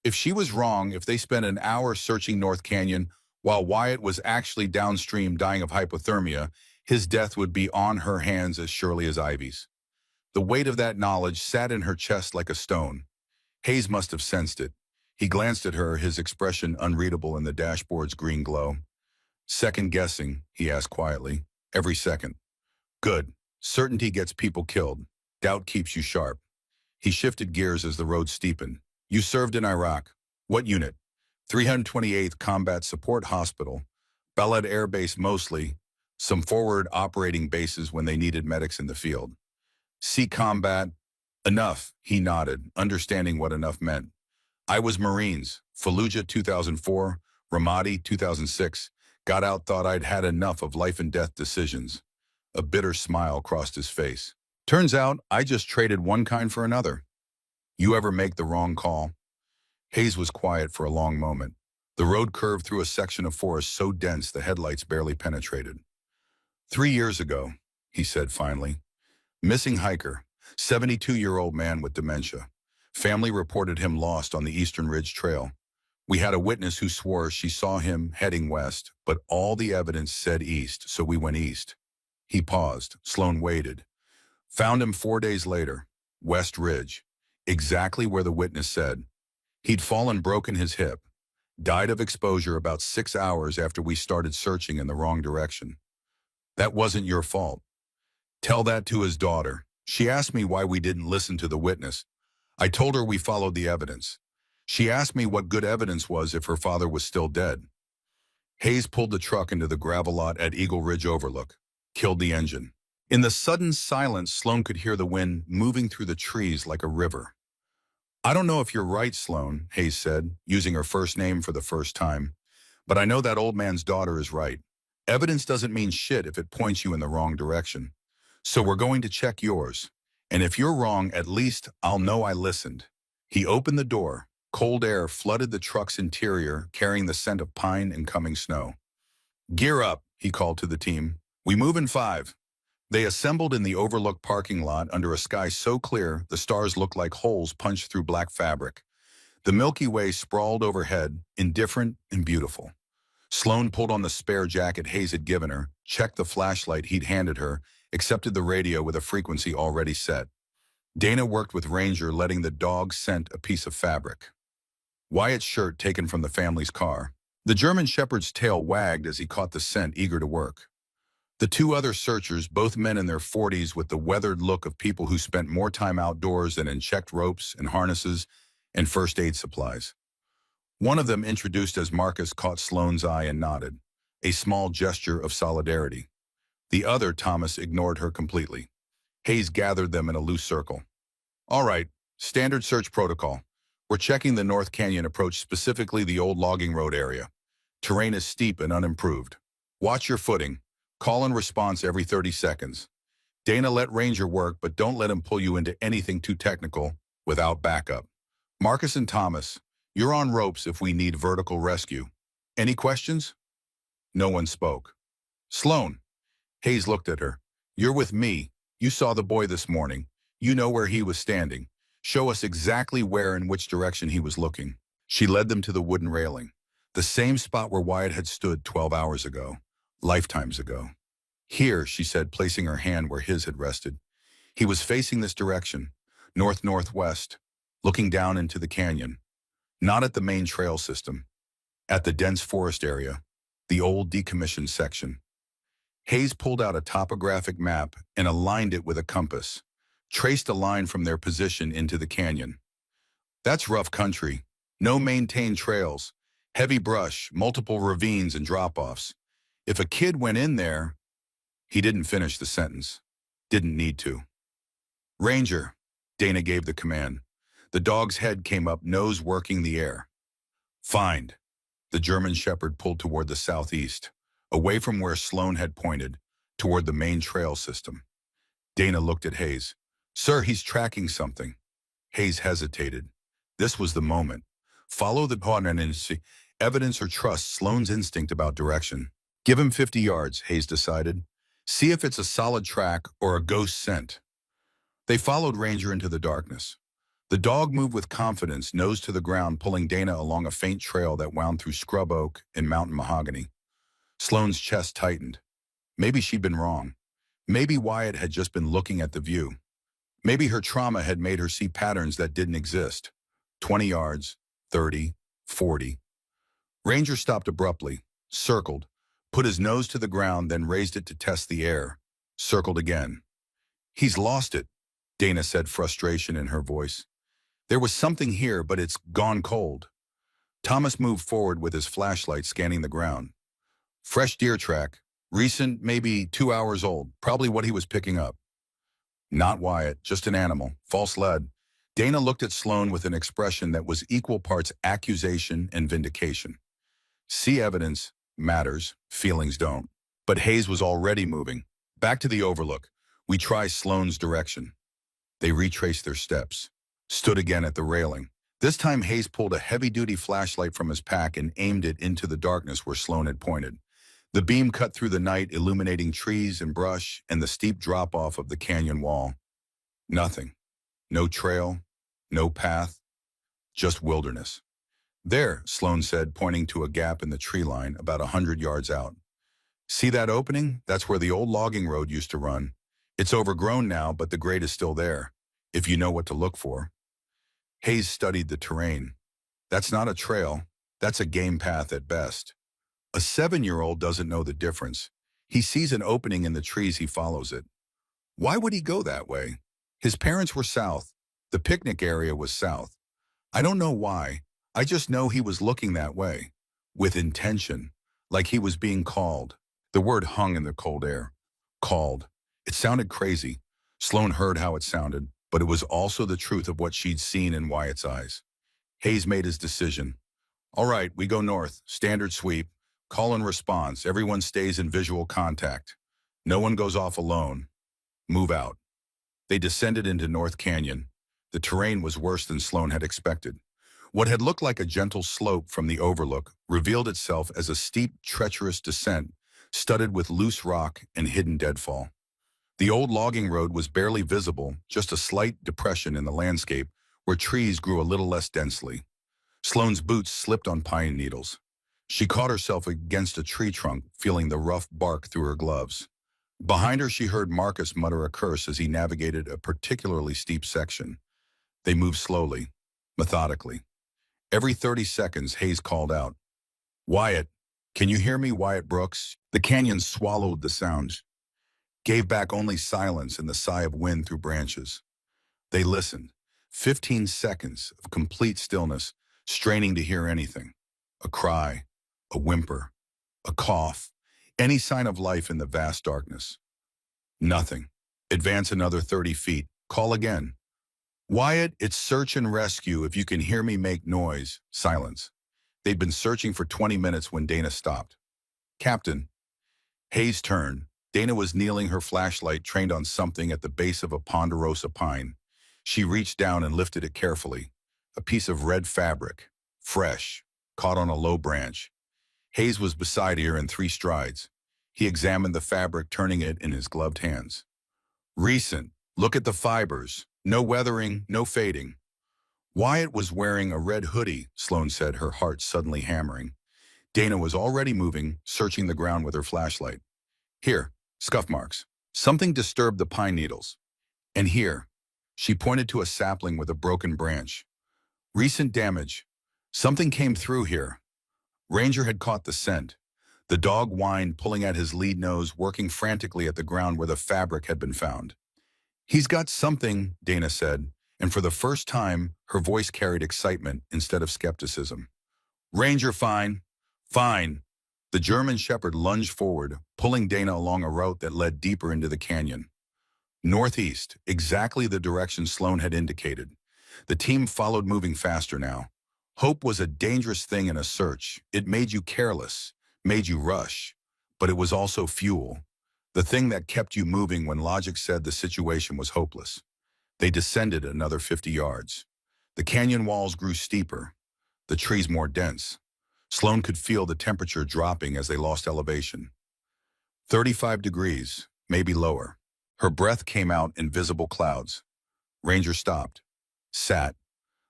A: If she was wrong, if they spent an hour searching North Canyon while Wyatt was actually downstream dying of hypothermia, his death would be on her hands as surely as Ivy's. The weight of that knowledge sat in her chest like a stone. Hayes must have sensed it. He glanced at her, his expression unreadable in the dashboard's green glow. Second guessing, he asked quietly. Every second. Good. Certainty gets people killed. Doubt keeps you sharp. He shifted gears as the road steepened. You served in Iraq. What unit? 328th Combat Support Hospital. Balad Air Base mostly. Some forward operating bases when they needed medics in the field. Sea combat. Enough, he nodded, understanding what enough meant. I was Marines. Fallujah 2004, Ramadi 2006. Got out, thought I'd had enough of life and death decisions. A bitter smile crossed his face. Turns out I just traded one kind for another. You ever make the wrong call? Hayes was quiet for a long moment. The road curved through a section of forest so dense the headlights barely penetrated. 3 years ago, he said finally. Missing hiker, 72-year-old man with dementia. Family reported him lost on the Eastern Ridge Trail. We had a witness who swore she saw him heading west, but all the evidence said east, so we went east. He paused. Sloan waited. Found him 4 days later, West Ridge, exactly where the witness said. He'd fallen, broken his hip. Died of exposure about 6 hours after we started searching in the wrong direction. That wasn't your fault. Tell that to his daughter. She asked me why we didn't listen to the witness. I told her we followed the evidence. She asked me what good evidence was if her father was still dead. Hayes pulled the truck into the gravel lot at Eagle Ridge Overlook. Killed the engine. In the sudden silence, Sloan could hear the wind moving through the trees like a river. I don't know if you're right, Sloan, Hayes said, using her first name for the first time. But I know that old man's daughter is right. Evidence doesn't mean shit if it points you in the wrong direction. So we're going to check yours. And if you're wrong, at least I'll know I listened. He opened the door. Cold air flooded the truck's interior, carrying the scent of pine and coming snow. "Gear up," he called to the team. "We move in 5." They assembled in the overlooked parking lot under a sky so clear the stars looked like holes punched through black fabric. The Milky Way sprawled overhead, indifferent and beautiful. Sloan pulled on the spare jacket Hayes had given her, checked the flashlight he'd handed her, accepted the radio with a frequency already set. Dana worked with Ranger, letting the dog scent a piece of fabric. Wyatt's shirt taken from the family's car. The German Shepherd's tail wagged as he caught the scent, eager to work. The 2 other searchers, both men in their 40s with the weathered look of people who spent more time outdoors than in checked ropes and harnesses and first aid supplies. One of them, introduced as Marcus, caught Sloane's eye and nodded, a small gesture of solidarity. The other, Thomas, ignored her completely. Hayes gathered them in a loose circle. "All right, standard search protocol. We're checking the North Canyon approach, specifically the old logging road area. Terrain is steep and unimproved. Watch your footing. Call and response every 30 seconds. Dana, let Ranger work, but don't let him pull you into anything too technical without backup. Marcus and Thomas, you're on ropes if we need vertical rescue. Any questions?" No one spoke. "Sloan." Hayes looked at her. "You're with me. You saw the boy this morning. You know where he was standing. Show us exactly where and which direction he was looking." She led them to the wooden railing, the same spot where Wyatt had stood 12 hours ago, lifetimes ago. "Here," she said, placing her hand where his had rested. He was facing this direction, north-northwest, looking down into the canyon. Not at the main trail system, at the dense forest area, the old decommissioned section. Hayes pulled out a topographic map and aligned it with a compass, traced a line from their position into the canyon. "That's rough country. No maintained trails, heavy brush, multiple ravines and drop-offs. If a kid went in there..." He didn't finish the sentence. Didn't need to. "Ranger," Dana gave the command. The dog's head came up, nose working the air. "Find." The German Shepherd pulled toward the southeast, away from where Sloan had pointed, toward the main trail system. Dana looked at Hayes. "Sir, he's tracking something." Hayes hesitated. This was the moment. Follow the pattern and see evidence or trust Sloan's instinct about direction. "Give him 50 yards, Hayes decided. "See if it's a solid track or a ghost scent." They followed Ranger into the darkness. The dog moved with confidence, nose to the ground, pulling Dana along a faint trail that wound through scrub oak and mountain mahogany. Sloane's chest tightened. Maybe she'd been wrong. Maybe Wyatt had just been looking at the view. Maybe her trauma had made her see patterns that didn't exist. 20 yards, 30, 40. Ranger stopped abruptly, circled, put his nose to the ground, then raised it to test the air. Circled again. "He's lost it," Dana said, frustration in her voice. "There was something here, but it's gone cold." Thomas moved forward with his flashlight, scanning the ground. "Fresh deer track. Recent, maybe 2 hours old. Probably what he was picking up." Not Wyatt, just an animal. False lead. Dana looked at Sloan with an expression that was equal parts accusation and vindication. See evidence matters, feelings don't. But Hayes was already moving. "Back to the overlook. We try Sloan's direction." They retraced their steps, stood again at the railing. This time Hayes pulled a heavy-duty flashlight from his pack and aimed it into the darkness where Sloan had pointed. The beam cut through the night, illuminating trees and brush and the steep drop-off of the canyon wall. Nothing. No trail, no path, just wilderness. "There," Sloan said, pointing to a gap in the tree line about 100 yards out. "See that opening? That's where the old logging road used to run. It's overgrown now, but the grade is still there, if you know what to look for." Hayes studied the terrain. "That's not a trail. That's a game path at best. A 7-year-old doesn't know the difference. He sees an opening in the trees, he follows it. Why would he go that way? His parents were south. The picnic area was south. I don't know why. I just know he was looking that way. With intention. Like he was being called." The word hung in the cold air. Called. It sounded crazy. Sloan heard how it sounded, but it was also the truth of what she'd seen in Wyatt's eyes. Hayes made his decision. "All right, we go north. Standard sweep. Call and response. Everyone stays in visual contact. No one goes off alone. Move out." They descended into North Canyon. The terrain was worse than Sloan had expected. What had looked like a gentle slope from the overlook revealed itself as a steep, treacherous descent, studded with loose rock and hidden deadfall. The old logging road was barely visible, just a slight depression in the landscape where trees grew a little less densely. Sloane's boots slipped on pine needles. She caught herself against a tree trunk, feeling the rough bark through her gloves. Behind her, she heard Marcus mutter a curse as he navigated a particularly steep section. They moved slowly, methodically. Every 30 seconds, Hayes called out, "Wyatt, can you hear me, Wyatt Brooks?" The canyon swallowed the sounds, gave back only silence and the sigh of wind through branches. They listened. 15 seconds of complete stillness, straining to hear anything. A cry, a whimper, a cough, any sign of life in the vast darkness. Nothing. Advance another 30 feet. Call again. "Wyatt, it's search and rescue. If you can hear me, make noise." Silence. They'd been searching for 20 minutes when Dana stopped. "Captain." Hayes turned. Dana was kneeling, her flashlight trained on something at the base of a ponderosa pine. She reached down and lifted it carefully. A piece of red fabric, fresh, caught on a low branch. Hayes was beside her in 3 strides. He examined the fabric, turning it in his gloved hands. "Recent. Look at the fibers. No weathering, no fading." Wyatt was wearing a red hoodie, Sloane said, her heart suddenly hammering. Dana was already moving, searching the ground with her flashlight. "Here, scuff marks." Something disturbed the pine needles. "And here." She pointed to a sapling with a broken branch. "Recent damage. Something came through here." Ranger had caught the scent. The dog whined, pulling at his lead nose, working frantically at the ground where the fabric had been found. "He's got something," Dana said, and for the first time, her voice carried excitement instead of skepticism. "Ranger, fine. Fine." The German shepherd lunged forward, pulling Dana along a route that led deeper into the canyon. Northeast, exactly the direction Sloane had indicated. The team followed, moving faster now. Hope was a dangerous thing in a search. It made you careless, made you rush, but it was also fuel, the thing that kept you moving when logic said the situation was hopeless. They descended another 50 yards. The canyon walls grew steeper, the trees more dense. Sloane could feel the temperature dropping as they lost elevation. 35 degrees, maybe lower. Her breath came out in visible clouds. Ranger stopped, sat,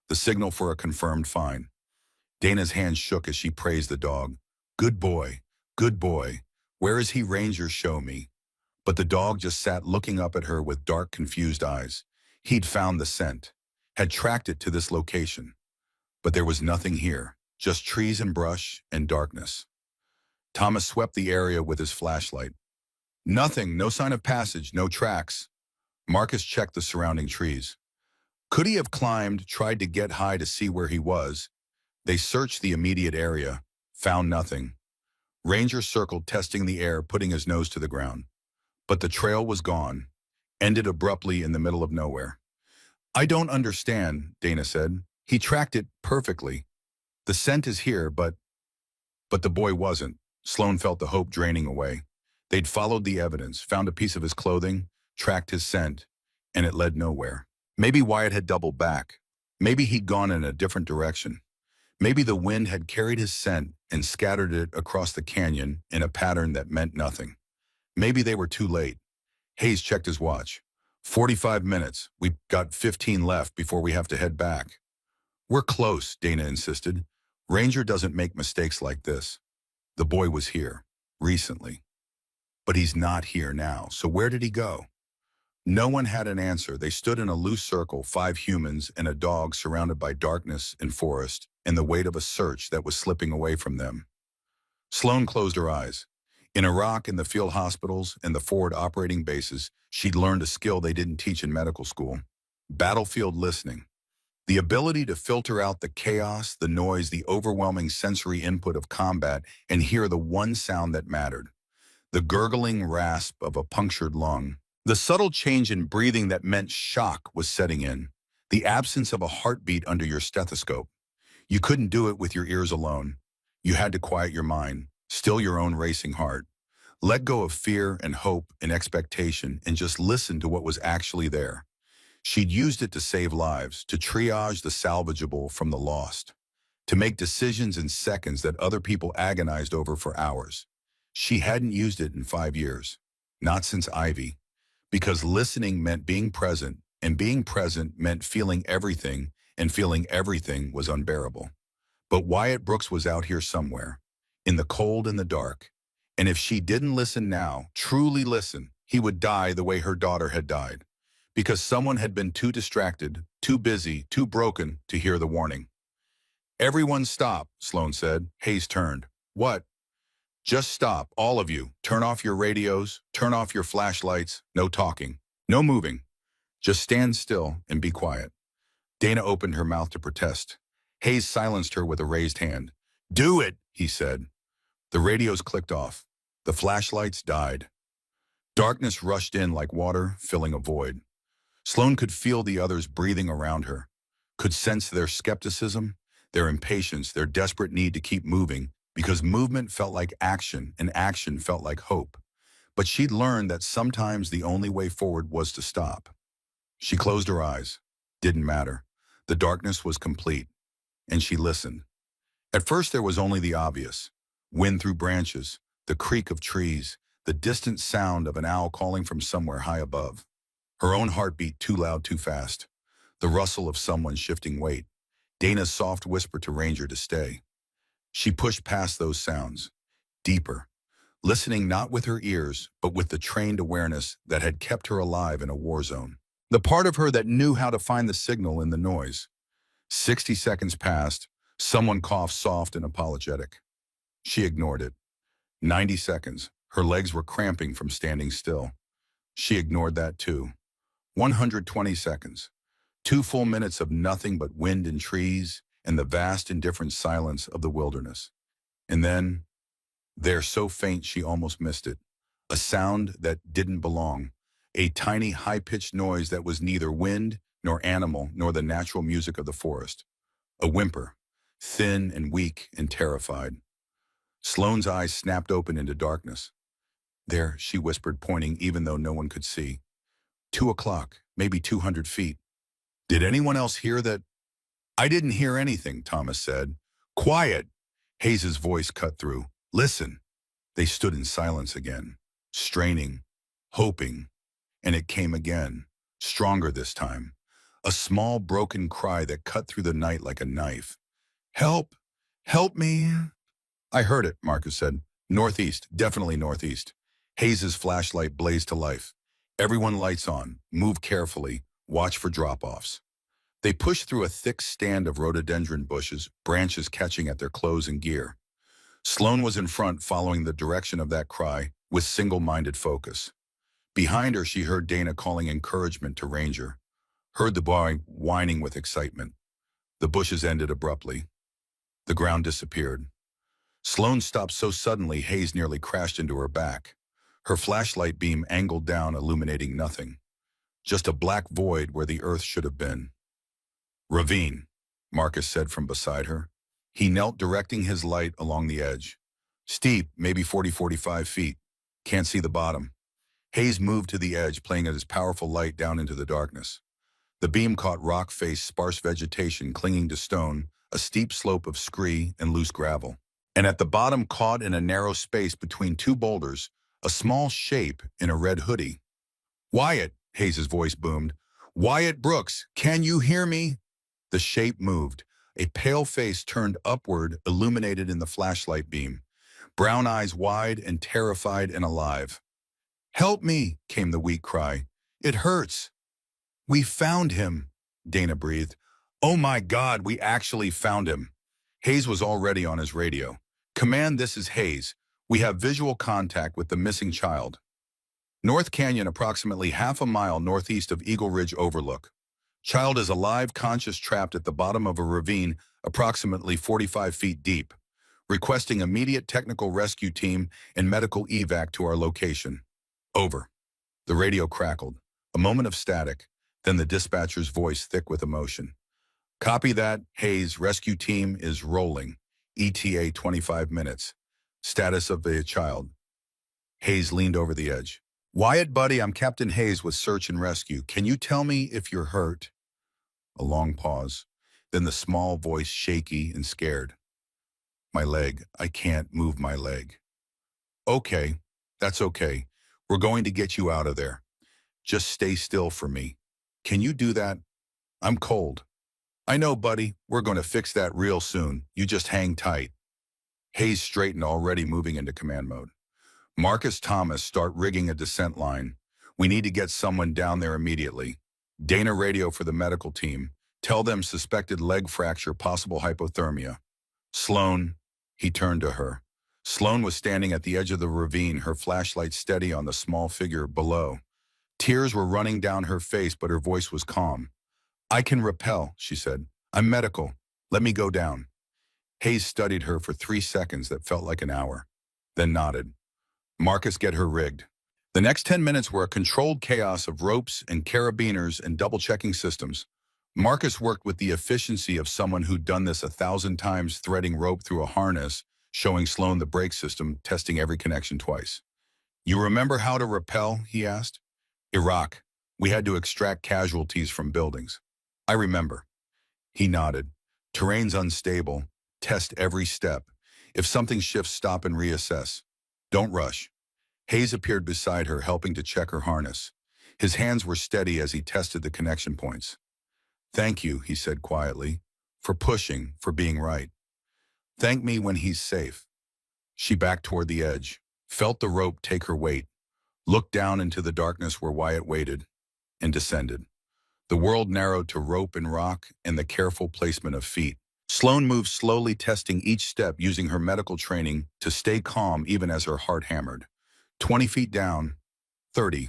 A: the signal for a confirmed fine. Dana's hand shook as she praised the dog. "Good boy, good boy. Where is he, Ranger? Show me." But the dog just sat looking up at her with dark, confused eyes. He'd found the scent, had tracked it to this location. But there was nothing here, just trees and brush and darkness. Thomas swept the area with his flashlight. Nothing, no sign of passage, no tracks. Marcus checked the surrounding trees. Could he have climbed, tried to get high to see where he was? They searched the immediate area, found nothing. Ranger circled, testing the air, putting his nose to the ground. But the trail was gone, ended abruptly in the middle of nowhere. "I don't understand," Dana said. "He tracked it perfectly. The scent is here, but..." But the boy wasn't. Sloane felt the hope draining away. They'd followed the evidence, found a piece of his clothing, tracked his scent, and it led nowhere. Maybe Wyatt had doubled back. Maybe he'd gone in a different direction. Maybe the wind had carried his scent and scattered it across the canyon in a pattern that meant nothing. Maybe they were too late. Hayes checked his watch. 45 minutes. We've got 15 left before we have to head back. "We're close," Dana insisted. "Ranger doesn't make mistakes like this." The boy was here, recently. But he's not here now, so where did he go? No one had an answer. They stood in a loose circle, 5 humans and a dog, surrounded by darkness and forest, and the weight of a search that was slipping away from them. Sloane closed her eyes. In Iraq, in the field hospitals, and the forward operating bases, she'd learned a skill they didn't teach in medical school. Battlefield listening. The ability to filter out the chaos, the noise, the overwhelming sensory input of combat and hear the one sound that mattered. The gurgling rasp of a punctured lung. The subtle change in breathing that meant shock was setting in. The absence of a heartbeat under your stethoscope. You couldn't do it with your ears alone. You had to quiet your mind, still your own racing heart. Let go of fear and hope and expectation and just listen to what was actually there. She'd used it to save lives, to triage the salvageable from the lost, to make decisions in seconds that other people agonized over for hours. She hadn't used it in 5 years, not since Ivy, because listening meant being present, and being present meant feeling everything, and feeling everything was unbearable. But Wyatt Brooks was out here somewhere, in the cold and the dark. And if she didn't listen now, truly listen, he would die the way her daughter had died. Because someone had been too distracted, too busy, too broken to hear the warning. "Everyone stop," Sloan said. Hayes turned. "What?" "Just stop, all of you. Turn off your radios, turn off your flashlights, no talking, no moving. Just stand still and be quiet." Dana opened her mouth to protest. Hayes silenced her with a raised hand. "Do it," he said. The radios clicked off. The flashlights died. Darkness rushed in like water, filling a void. Sloan could feel the others breathing around her, could sense their skepticism, their impatience, their desperate need to keep moving, because movement felt like action and action felt like hope. But she'd learned that sometimes the only way forward was to stop. She closed her eyes. Didn't matter. The darkness was complete, and she listened. At first there was only the obvious. Wind through branches, the creak of trees, the distant sound of an owl calling from somewhere high above. Her own heart beat too loud, too fast. The rustle of someone shifting weight. Dana's soft whisper to Ranger to stay. She pushed past those sounds, deeper, listening not with her ears, but with the trained awareness that had kept her alive in a war zone. The part of her that knew how to find the signal in the noise. 60 seconds passed. Someone coughed soft and apologetic. She ignored it. 90 seconds. Her legs were cramping from standing still. She ignored that too. 120 seconds. 2 full minutes of nothing but wind and trees and the vast indifferent silence of the wilderness. And then, there so faint she almost missed it, a sound that didn't belong, a tiny high-pitched noise that was neither wind nor animal nor the natural music of the forest. A whimper, thin and weak and terrified. Sloane's eyes snapped open into darkness. "There," she whispered, pointing even though no one could see. 2 o'clock, maybe 200 feet. "Did anyone else hear that?" "I didn't hear anything," Thomas said. "Quiet!" Hayes's voice cut through. "Listen." They stood in silence again, straining, hoping, and it came again, stronger this time. A small broken cry that cut through the night like a knife. "Help! Help me!" "I heard it," Marcus said. "Northeast, definitely northeast." Hayes's flashlight blazed to life. "Everyone lights on. Move carefully. Watch for drop-offs." They pushed through a thick stand of rhododendron bushes, branches catching at their clothes and gear. Sloan was in front, following the direction of that cry, with single-minded focus. Behind her, she heard Dana calling encouragement to Ranger, heard the boy whining with excitement. The bushes ended abruptly. The ground disappeared. Sloan stopped so suddenly Hayes nearly crashed into her back. Her flashlight beam angled down, illuminating nothing. Just a black void where the earth should have been. "Ravine," Marcus said from beside her. He knelt, directing his light along the edge. "Steep, maybe 40-45 feet. Can't see the bottom." Hayes moved to the edge, playing his powerful light down into the darkness. The beam caught rock-faced, sparse vegetation clinging to stone, a steep slope of scree and loose gravel. And at the bottom, caught in a narrow space between 2 boulders, a small shape in a red hoodie. "Wyatt," Hayes's voice boomed. "Wyatt Brooks, can you hear me?" The shape moved. A pale face turned upward, illuminated in the flashlight beam. Brown eyes wide and terrified and alive. "Help me," came the weak cry. "It hurts." "We found him," Dana breathed. "Oh my God, we actually found him." Hayes was already on his radio. "Command, this is Hayes. We have visual contact with the missing child. North Canyon, approximately half a mile northeast of Eagle Ridge Overlook. Child is alive, conscious, trapped at the bottom of a ravine approximately 45 feet deep. Requesting immediate technical rescue team and medical evac to our location. Over." The radio crackled. A moment of static, then the dispatcher's voice thick with emotion. "Copy that, Hayes. Rescue team is rolling. ETA 25 minutes. Status of the child." Hayes leaned over the edge. Wyatt, buddy, I'm Captain Hayes with Search and Rescue. Can you tell me if you're hurt? A long pause. Then the small voice, shaky and scared. My leg. I can't move my leg. Okay, that's okay. We're going to get you out of there. Just stay still for me. Can you do that? I'm cold. I know, buddy. We're going to fix that real soon. You just hang tight. Hayes straightened, already moving into command mode. Marcus, Thomas, start rigging a descent line. We need to get someone down there immediately. Dana, radio for the medical team. Tell them suspected leg fracture, possible hypothermia. Sloan, he turned to her. Sloan was standing at the edge of the ravine, her flashlight steady on the small figure below. Tears were running down her face, but her voice was calm. I can rappel, she said. I'm medical. Let me go down. Hayes studied her for 3 seconds that felt like an hour, then nodded. Marcus, get her rigged. The next 10 minutes were a controlled chaos of ropes and carabiners and double-checking systems. Marcus worked with the efficiency of someone who'd done this 1,000 times, threading rope through a harness, showing Sloan the brake system, testing every connection twice. You remember how to rappel? He asked. Iraq. We had to extract casualties from buildings. I remember. He nodded. Terrain's unstable. Test every step. If something shifts, stop and reassess. Don't rush. Hayes appeared beside her, helping to check her harness. His hands were steady as he tested the connection points. Thank you, he said quietly, for pushing, for being right. Thank me when he's safe. She backed toward the edge, felt the rope take her weight, looked down into the darkness where Wyatt waited, and descended. The world narrowed to rope and rock and the careful placement of feet. Sloan moved slowly, testing each step, using her medical training to stay calm even as her heart hammered. 20 feet down, 30.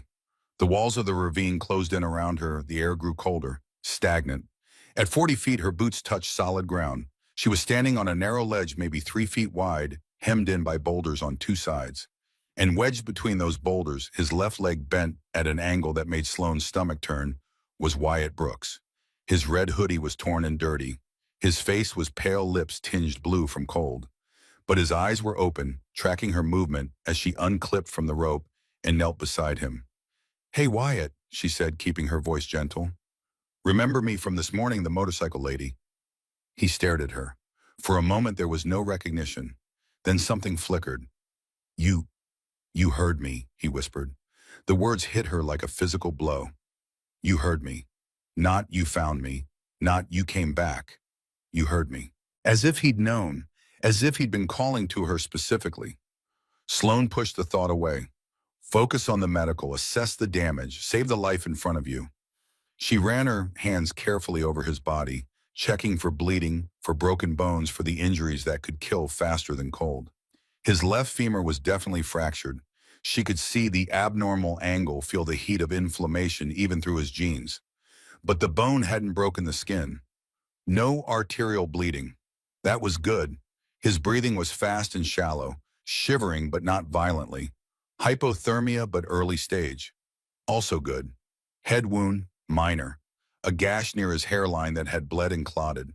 A: The walls of the ravine closed in around her. The air grew colder, stagnant. At 40 feet, her boots touched solid ground. She was standing on a narrow ledge, maybe 3 feet wide, hemmed in by boulders on 2 sides. And wedged between those boulders, his left leg bent at an angle that made Sloan's stomach turn, was Wyatt Brooks. His red hoodie was torn and dirty. His face was pale, lips tinged blue from cold. But his eyes were open, tracking her movement as she unclipped from the rope and knelt beside him. Hey, Wyatt, she said, keeping her voice gentle. Remember me from this morning, the motorcycle lady? He stared at her. For a moment there was no recognition. Then something flickered. You heard me, he whispered. The words hit her like a physical blow. You heard me. Not you found me. Not you came back. You heard me. As if he'd known. As if he'd been calling to her specifically. Sloan pushed the thought away. Focus on the medical, assess the damage, save the life in front of you. She ran her hands carefully over his body, checking for bleeding, for broken bones, for the injuries that could kill faster than cold. His left femur was definitely fractured. She could see the abnormal angle, feel the heat of inflammation even through his jeans. But the bone hadn't broken the skin. No arterial bleeding. That was good. His breathing was fast and shallow, shivering but not violently. Hypothermia but early stage. Also good. Head wound, minor. A gash near his hairline that had bled and clotted.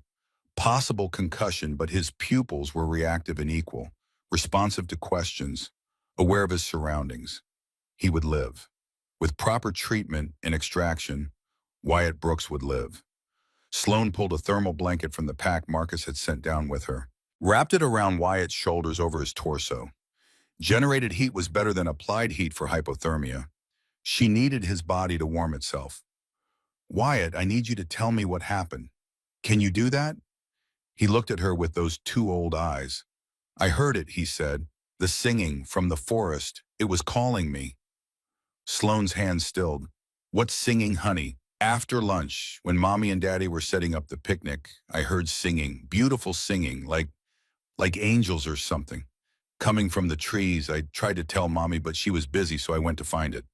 A: Possible concussion, but his pupils were reactive and equal, responsive to questions, aware of his surroundings. He would live. With proper treatment and extraction, Wyatt Brooks would live. Sloan pulled a thermal blanket from the pack Marcus had sent down with her, wrapped it around Wyatt's shoulders over his torso. Generated heat was better than applied heat for hypothermia. She needed his body to warm itself. Wyatt, I need you to tell me what happened. Can you do that? He looked at her with those 2 old eyes. I heard it, he said. The singing from the forest. It was calling me. Sloan's hand stilled. What singing, honey? After lunch, when Mommy and Daddy were setting up the picnic, I heard singing, beautiful singing, like angels or something. Coming from the trees, I tried to tell Mommy, but she was busy, so I went to find it.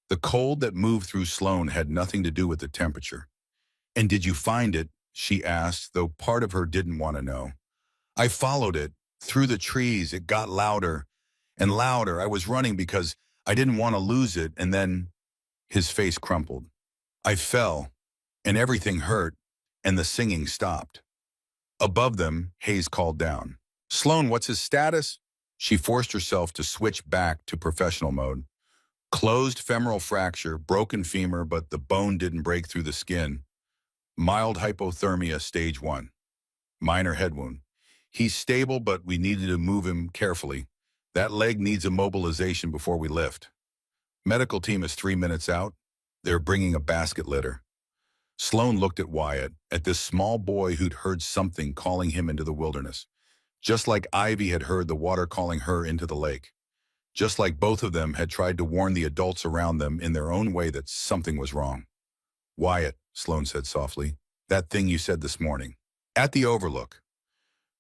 A: The cold that moved through Sloan had nothing to do with the temperature. And did you find it? She asked, though part of her didn't want to know. I followed it. Through the trees, it got louder and louder. I was running because I didn't want to lose it, and then his face crumpled. I fell, and everything hurt, and the singing stopped. Above them, Hayes called down. Sloan, what's his status? She forced herself to switch back to professional mode. Closed femoral fracture, broken femur, but the bone didn't break through the skin. Mild hypothermia, stage 1. Minor head wound. He's stable, but we needed to move him carefully. That leg needs immobilization before we lift. Medical team is 3 minutes out. They're bringing a basket litter. Sloan looked at Wyatt, at this small boy who'd heard something calling him into the wilderness. Just like Ivy had heard the water calling her into the lake. Just like both of them had tried to warn the adults around them in their own way that something was wrong. Wyatt, Sloan said softly, that thing you said this morning. At the Overlook.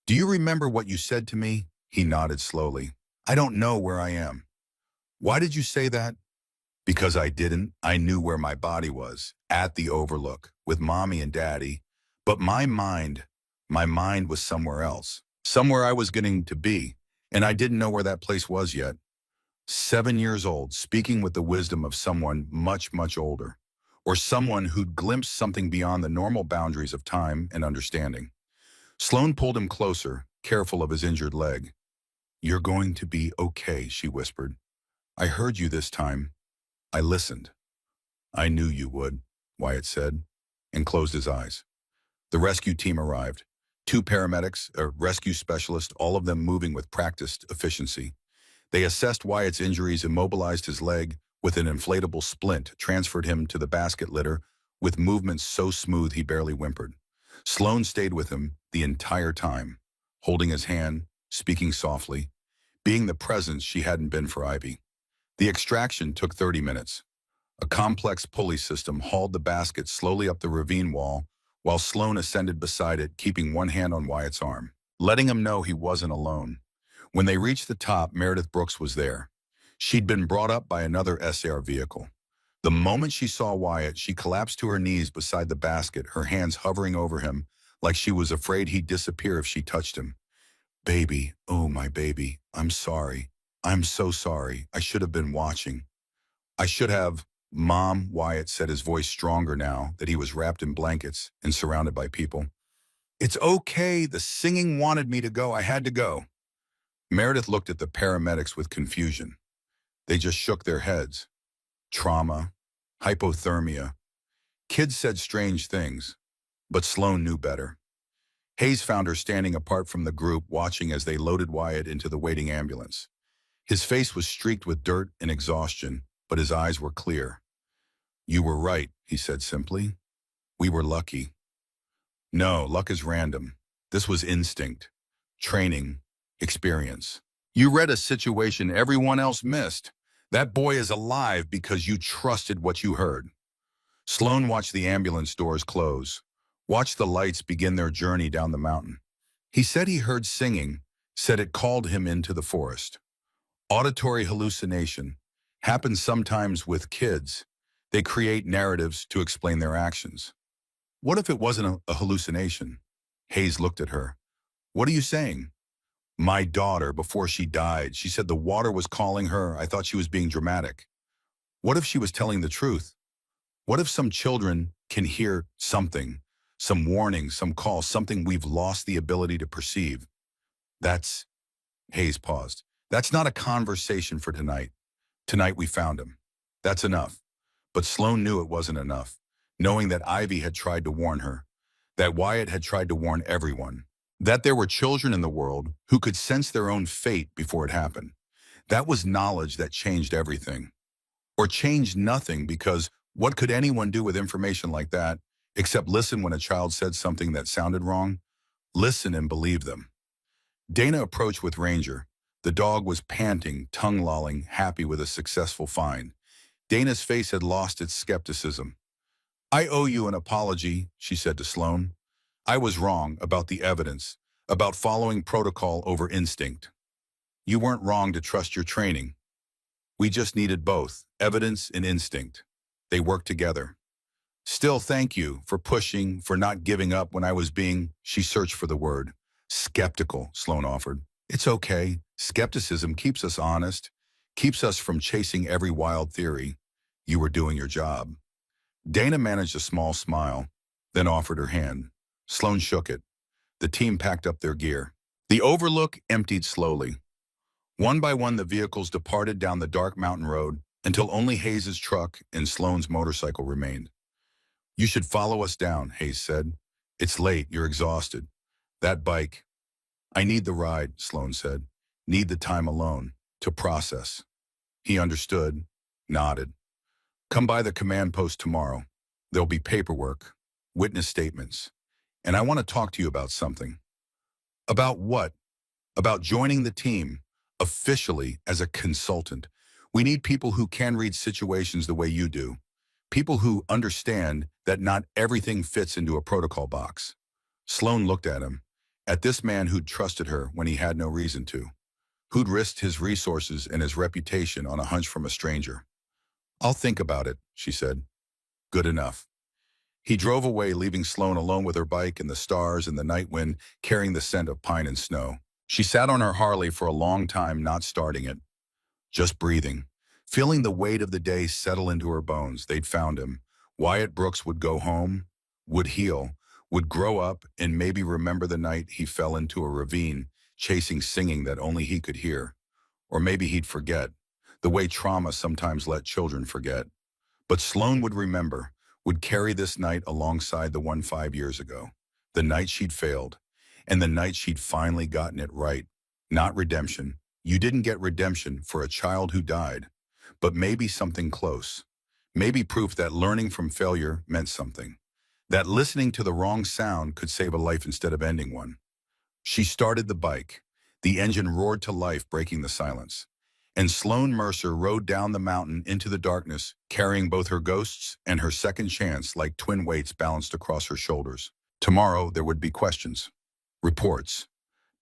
A: Do you remember what you said to me? He nodded slowly. I don't know where I am. Why did you say that? Because I didn't. I knew where my body was, at the Overlook, with Mommy and Daddy. But my mind was somewhere else. Somewhere I was getting to be, and I didn't know where that place was yet. 7 years old, speaking with the wisdom of someone much, much older, or someone who'd glimpsed something beyond the normal boundaries of time and understanding. Sloan pulled him closer, careful of his injured leg. You're going to be okay, she whispered. I heard you this time. I listened. I knew you would, Wyatt said, and closed his eyes. The rescue team arrived. 2 paramedics, a rescue specialist, all of them moving with practiced efficiency. They assessed Wyatt's injuries, immobilized his leg with an inflatable splint, transferred him to the basket litter with movements so smooth he barely whimpered. Sloan stayed with him the entire time, holding his hand, speaking softly, being the presence she hadn't been for Ivy. The extraction took 30 minutes. A complex pulley system hauled the basket slowly up the ravine wall while Sloan ascended beside it, keeping one hand on Wyatt's arm, letting him know he wasn't alone. When they reached the top, Meredith Brooks was there. She'd been brought up by another SAR vehicle. The moment she saw Wyatt, she collapsed to her knees beside the basket, her hands hovering over him like she was afraid he'd disappear if she touched him. Baby, oh my baby, I'm sorry. I'm so sorry. I should have been watching. I should have. Mom, Wyatt said, his voice stronger now that he was wrapped in blankets and surrounded by people. It's okay. The singing wanted me to go. I had to go. Meredith looked at the paramedics with confusion. They just shook their heads. Trauma, hypothermia. Kids said strange things, but Sloan knew better. Hayes found her standing apart from the group, watching as they loaded Wyatt into the waiting ambulance. His face was streaked with dirt and exhaustion, but his eyes were clear. You were right, he said simply. We were lucky. No, luck is random. This was instinct, training, experience. You read a situation everyone else missed. That boy is alive because you trusted what you heard. Sloan watched the ambulance doors close, watched the lights begin their journey down the mountain. He said he heard singing, said it called him into the forest. Auditory hallucination happens sometimes with kids. They create narratives to explain their actions. What if it wasn't a hallucination? Hayes looked at her. What are you saying? My daughter, before she died, she said the water was calling her. I thought she was being dramatic. What if she was telling the truth? What if some children can hear something, some warning, some call, something we've lost the ability to perceive? Hayes paused. That's not a conversation for tonight. Tonight we found him. That's enough. But Sloan knew it wasn't enough, knowing that Ivy had tried to warn her, that Wyatt had tried to warn everyone, that there were children in the world who could sense their own fate before it happened. That was knowledge that changed everything. Or changed nothing, because what could anyone do with information like that except listen when a child said something that sounded wrong? Listen and believe them. Dana approached with Ranger. The dog was panting, tongue-lolling, happy with a successful find. Dana's face had lost its skepticism. I owe you an apology, she said to Sloan. I was wrong about the evidence, about following protocol over instinct. You weren't wrong to trust your training. We just needed both, evidence and instinct. They worked together. Still, thank you for pushing, for not giving up when I was being, she searched for the word, skeptical, Sloan offered. It's okay. Skepticism keeps us honest, keeps us from chasing every wild theory. You were doing your job. Dana managed a small smile, then offered her hand. Sloan shook it. The team packed up their gear. The Overlook emptied slowly. One by one, the vehicles departed down the dark mountain road, until only Hayes's truck and Sloane's motorcycle remained. You should follow us down, Hayes said. It's late, you're exhausted. That bike. I need the ride, Sloane said. Need the time alone, to process. He understood, nodded. Come by the command post tomorrow. There'll be paperwork, witness statements, and I want to talk to you about something. About what? About joining the team, officially as a consultant. We need people who can read situations the way you do. People who understand that not everything fits into a protocol box. Sloane looked at this man who'd trusted her when he had no reason to, who'd risked his resources and his reputation on a hunch from a stranger. I'll think about it, she said. Good enough. He drove away, leaving Sloane alone with her bike in the stars and the night wind, carrying the scent of pine and snow. She sat on her Harley for a long time, not starting it, just breathing, feeling the weight of the day settle into her bones. They'd found him. Wyatt Brooks would go home, would heal, would grow up, and maybe remember the night he fell into a ravine, chasing singing that only he could hear. Or maybe he'd forget, the way trauma sometimes let children forget. But Sloane would remember, would carry this night alongside the one 5 years ago, the night she'd failed, and the night she'd finally gotten it right. Not redemption. You didn't get redemption for a child who died, but maybe something close. Maybe proof that learning from failure meant something. That listening to the wrong sound could save a life instead of ending one. She started the bike. The engine roared to life, breaking the silence. And Sloane Mercer rode down the mountain into the darkness, carrying both her ghosts and her second chance like twin weights balanced across her shoulders. Tomorrow there would be questions, reports,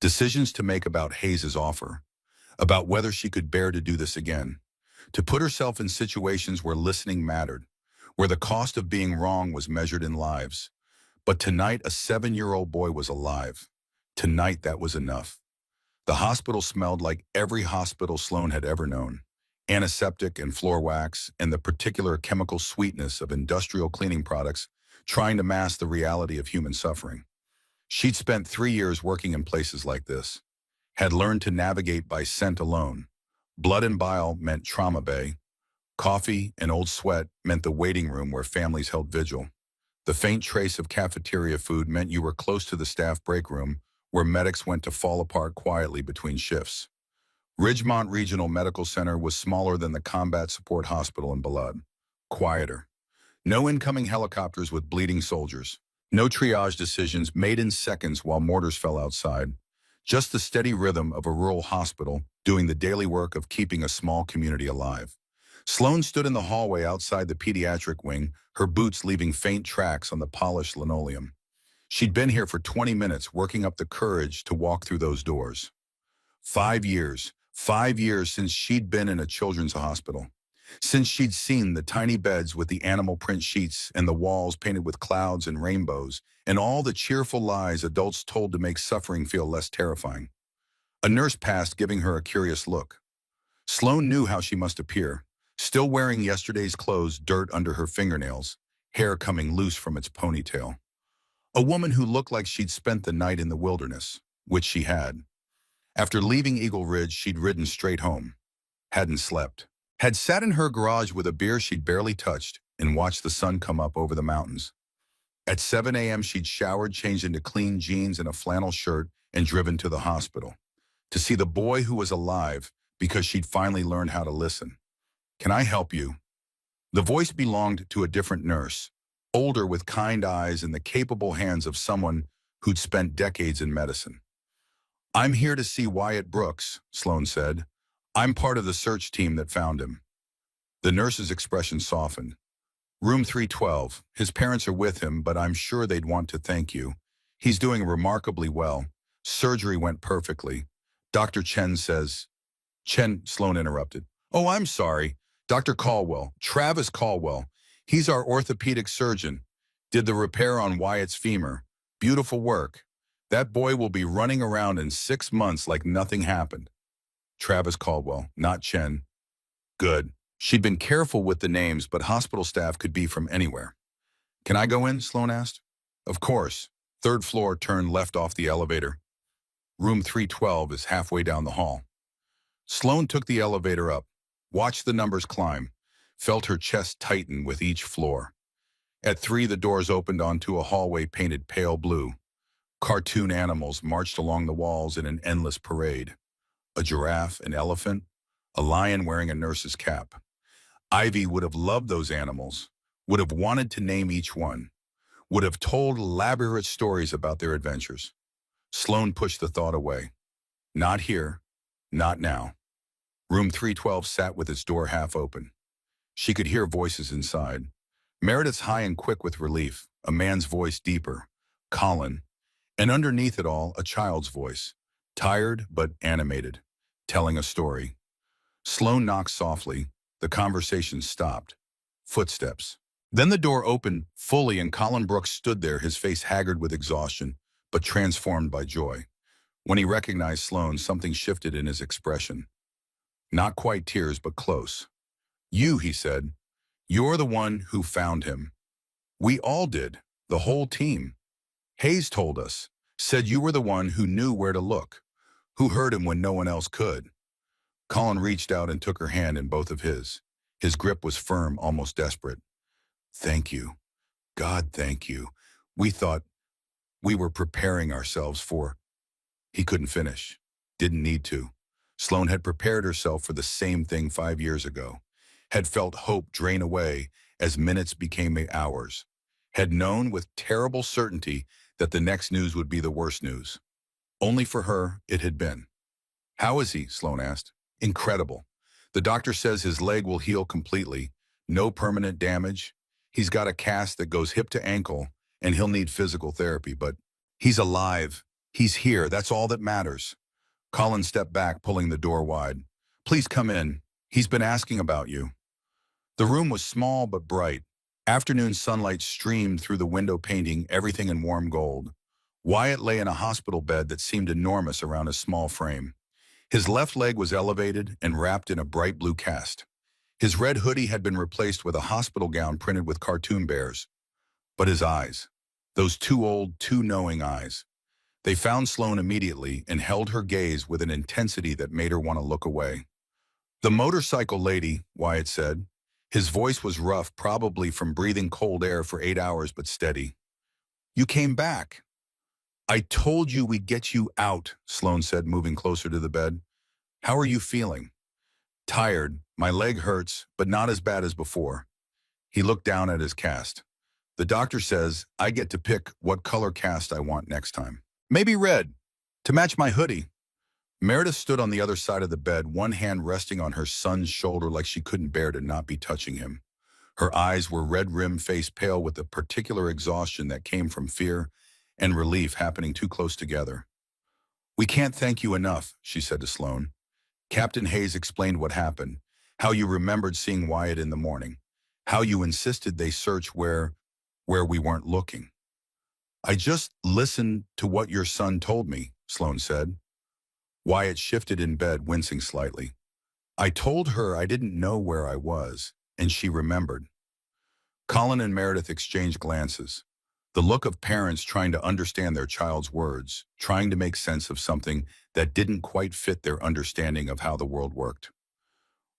A: decisions to make about Hayes's offer, about whether she could bear to do this again, to put herself in situations where listening mattered, where the cost of being wrong was measured in lives. But tonight a 7-year-old boy was alive. Tonight that was enough. The hospital smelled like every hospital Sloane had ever known. Antiseptic and floor wax and the particular chemical sweetness of industrial cleaning products trying to mask the reality of human suffering. She'd spent 3 years working in places like this, had learned to navigate by scent alone. Blood and bile meant trauma bay. Coffee and old sweat meant the waiting room where families held vigil. The faint trace of cafeteria food meant you were close to the staff break room where medics went to fall apart quietly between shifts. Ridgemont Regional Medical Center was smaller than the Combat Support Hospital in Balad. Quieter. No incoming helicopters with bleeding soldiers. No triage decisions made in seconds while mortars fell outside. Just the steady rhythm of a rural hospital doing the daily work of keeping a small community alive. Sloane stood in the hallway outside the pediatric wing, her boots leaving faint tracks on the polished linoleum. She'd been here for 20 minutes, working up the courage to walk through those doors. 5 years. 5 years since she'd been in a children's hospital. Since she'd seen the tiny beds with the animal print sheets and the walls painted with clouds and rainbows, and all the cheerful lies adults told to make suffering feel less terrifying. A nurse passed, giving her a curious look. Sloane knew how she must appear, still wearing yesterday's clothes, dirt under her fingernails, hair coming loose from its ponytail. A woman who looked like she'd spent the night in the wilderness, which she had. After leaving Eagle Ridge, she'd ridden straight home. Hadn't slept. Had sat in her garage with a beer she'd barely touched and watched the sun come up over the mountains. At 7 a.m. she'd showered, changed into clean jeans and a flannel shirt, and driven to the hospital. To see the boy who was alive because she'd finally learned how to listen. Can I help you? The voice belonged to a different nurse, older with kind eyes and the capable hands of someone who'd spent decades in medicine. I'm here to see Wyatt Brooks, Sloane said. I'm part of the search team that found him. The nurse's expression softened. Room 312. His parents are with him, but I'm sure they'd want to thank you. He's doing remarkably well. Surgery went perfectly. Dr. Chen says... Chen, Sloane interrupted. Oh, I'm sorry. Dr. Caldwell, Travis Caldwell. He's our orthopedic surgeon. Did the repair on Wyatt's femur. Beautiful work. That boy will be running around in 6 months like nothing happened. Travis Caldwell, not Chen. Good. She'd been careful with the names, but hospital staff could be from anywhere. Can I go in? Sloane asked. Of course. 3rd floor, turn left off the elevator. Room 312 is halfway down the hall. Sloane took the elevator up, watched the numbers climb. felt her chest tighten with each floor. At 3, the doors opened onto a hallway painted pale blue. Cartoon animals marched along the walls in an endless parade. A giraffe, an elephant, a lion wearing a nurse's cap. Ivy would have loved those animals, would have wanted to name each one, would have told elaborate stories about their adventures. Sloane pushed the thought away. Not here, not now. Room 312 sat with its door half open. She could hear voices inside. Meredith's high and quick with relief, a man's voice deeper, Colin, and underneath it all, a child's voice, tired but animated, telling a story. Sloane knocked softly. The conversation stopped. Footsteps. Then the door opened fully and Colin Brooks stood there, his face haggard with exhaustion, but transformed by joy. When he recognized Sloane, something shifted in his expression. Not quite tears, but close. You, he said, you're the one who found him. We all did, the whole team. Hayes told us, said you were the one who knew where to look, who heard him when no one else could. Colin reached out and took her hand in both of his. His grip was firm, almost desperate. Thank you. God, thank you. We thought we were preparing ourselves for... He couldn't finish. Didn't need to. Sloane had prepared herself for the same thing 5 years ago. Had felt hope drain away as minutes became hours. Had known with terrible certainty that the next news would be the worst news. Only for her, it had been. How is he? Sloane asked. Incredible. The doctor says his leg will heal completely. No permanent damage. He's got a cast that goes hip to ankle, and he'll need physical therapy, but he's alive. He's here. That's all that matters. Colin stepped back, pulling the door wide. Please come in. He's been asking about you. The room was small but bright. Afternoon sunlight streamed through the window, painting everything in warm gold. Wyatt lay in a hospital bed that seemed enormous around his small frame. His left leg was elevated and wrapped in a bright blue cast. His red hoodie had been replaced with a hospital gown printed with cartoon bears. But his eyes, those two old, too knowing eyes. They found Sloane immediately and held her gaze with an intensity that made her want to look away. The motorcycle lady, Wyatt said. His voice was rough, probably from breathing cold air for 8 hours, but steady. You came back. I told you we'd get you out, Sloane said, moving closer to the bed. How are you feeling? Tired. My leg hurts, but not as bad as before. He looked down at his cast. The doctor says I get to pick what color cast I want next time. Maybe red, to match my hoodie. Meredith stood on the other side of the bed, one hand resting on her son's shoulder like she couldn't bear to not be touching him. Her eyes were red-rimmed, face pale with a particular exhaustion that came from fear and relief happening too close together. We can't thank you enough, she said to Sloane. Captain Hayes explained what happened, how you remembered seeing Wyatt in the morning, how you insisted they search where we weren't looking. I just listened to what your son told me, Sloane said. Wyatt shifted in bed, wincing slightly. I told her I didn't know where I was, and she remembered. Colin and Meredith exchanged glances. The look of parents trying to understand their child's words, trying to make sense of something that didn't quite fit their understanding of how the world worked.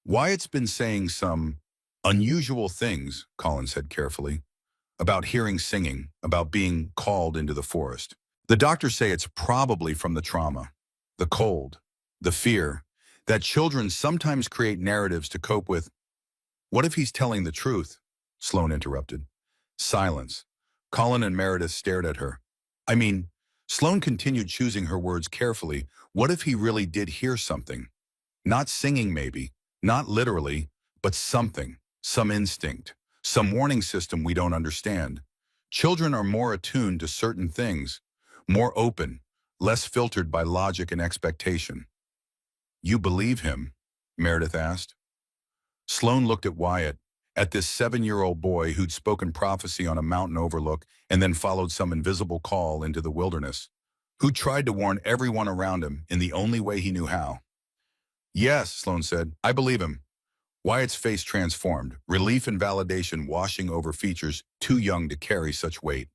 A: Wyatt's been saying some unusual things, Colin said carefully, about hearing singing, about being called into the forest. The doctors say it's probably from the trauma, the cold, the fear, that children sometimes create narratives to cope with. What if he's telling the truth? Sloane interrupted. Silence. Colin and Meredith stared at her. I mean, Sloane continued, choosing her words carefully. What if he really did hear something? Not singing maybe, not literally, but something, some instinct, some warning system we don't understand. Children are more attuned to certain things, more open, less filtered by logic and expectation. You believe him? Meredith asked. Sloane looked at Wyatt, at this 7-year-old boy who'd spoken prophecy on a mountain overlook and then followed some invisible call into the wilderness, who tried to warn everyone around him in the only way he knew how. Yes, Sloane said, I believe him. Wyatt's face transformed, relief and validation washing over features too young to carry such weight.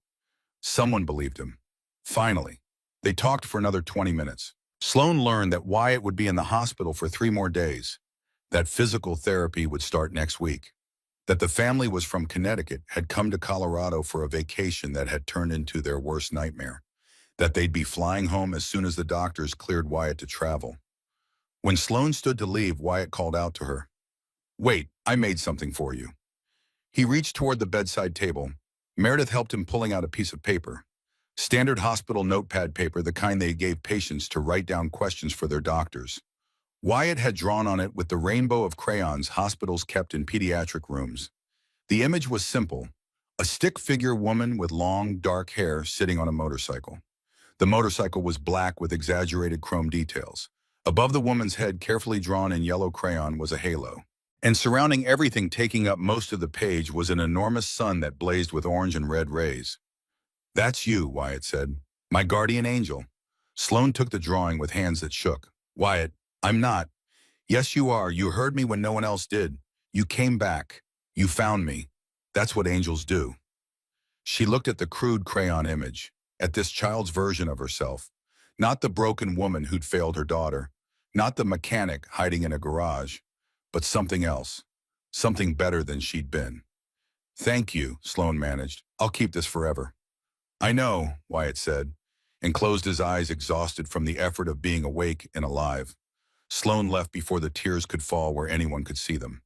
A: Someone believed him. Finally, they talked for another 20 minutes. Sloane learned that Wyatt would be in the hospital for 3 more days, that physical therapy would start next week. that the family was from Connecticut, had come to Colorado for a vacation that had turned into their worst nightmare, that they'd be flying home as soon as the doctors cleared Wyatt to travel. When Sloane stood to leave, Wyatt called out to her, "Wait, I made something for you." He reached toward the bedside table. Meredith helped him pulling out a piece of paper. Standard hospital notepad paper, the kind they gave patients to write down questions for their doctors. Wyatt had drawn on it with the rainbow of crayons hospitals kept in pediatric rooms. The image was simple: a stick-figure woman with long, dark hair sitting on a motorcycle. The motorcycle was black with exaggerated chrome details. Above the woman's head, carefully drawn in yellow crayon, was a halo. And surrounding everything, taking up most of the page, was an enormous sun that blazed with orange and red rays. "That's you," Wyatt said. "My guardian angel." Sloane took the drawing with hands that shook. "Wyatt, I'm not." "Yes, you are. You heard me when no one else did. You came back. You found me. That's what angels do." She looked at the crude crayon image, at this child's version of herself. Not the broken woman who'd failed her daughter, not the mechanic hiding in a garage, but something else, something better than she'd been. "Thank you," Sloane managed. "I'll keep this forever." "I know," Wyatt said, and closed his eyes, exhausted from the effort of being awake and alive. Sloane left before the tears could fall where anyone could see them.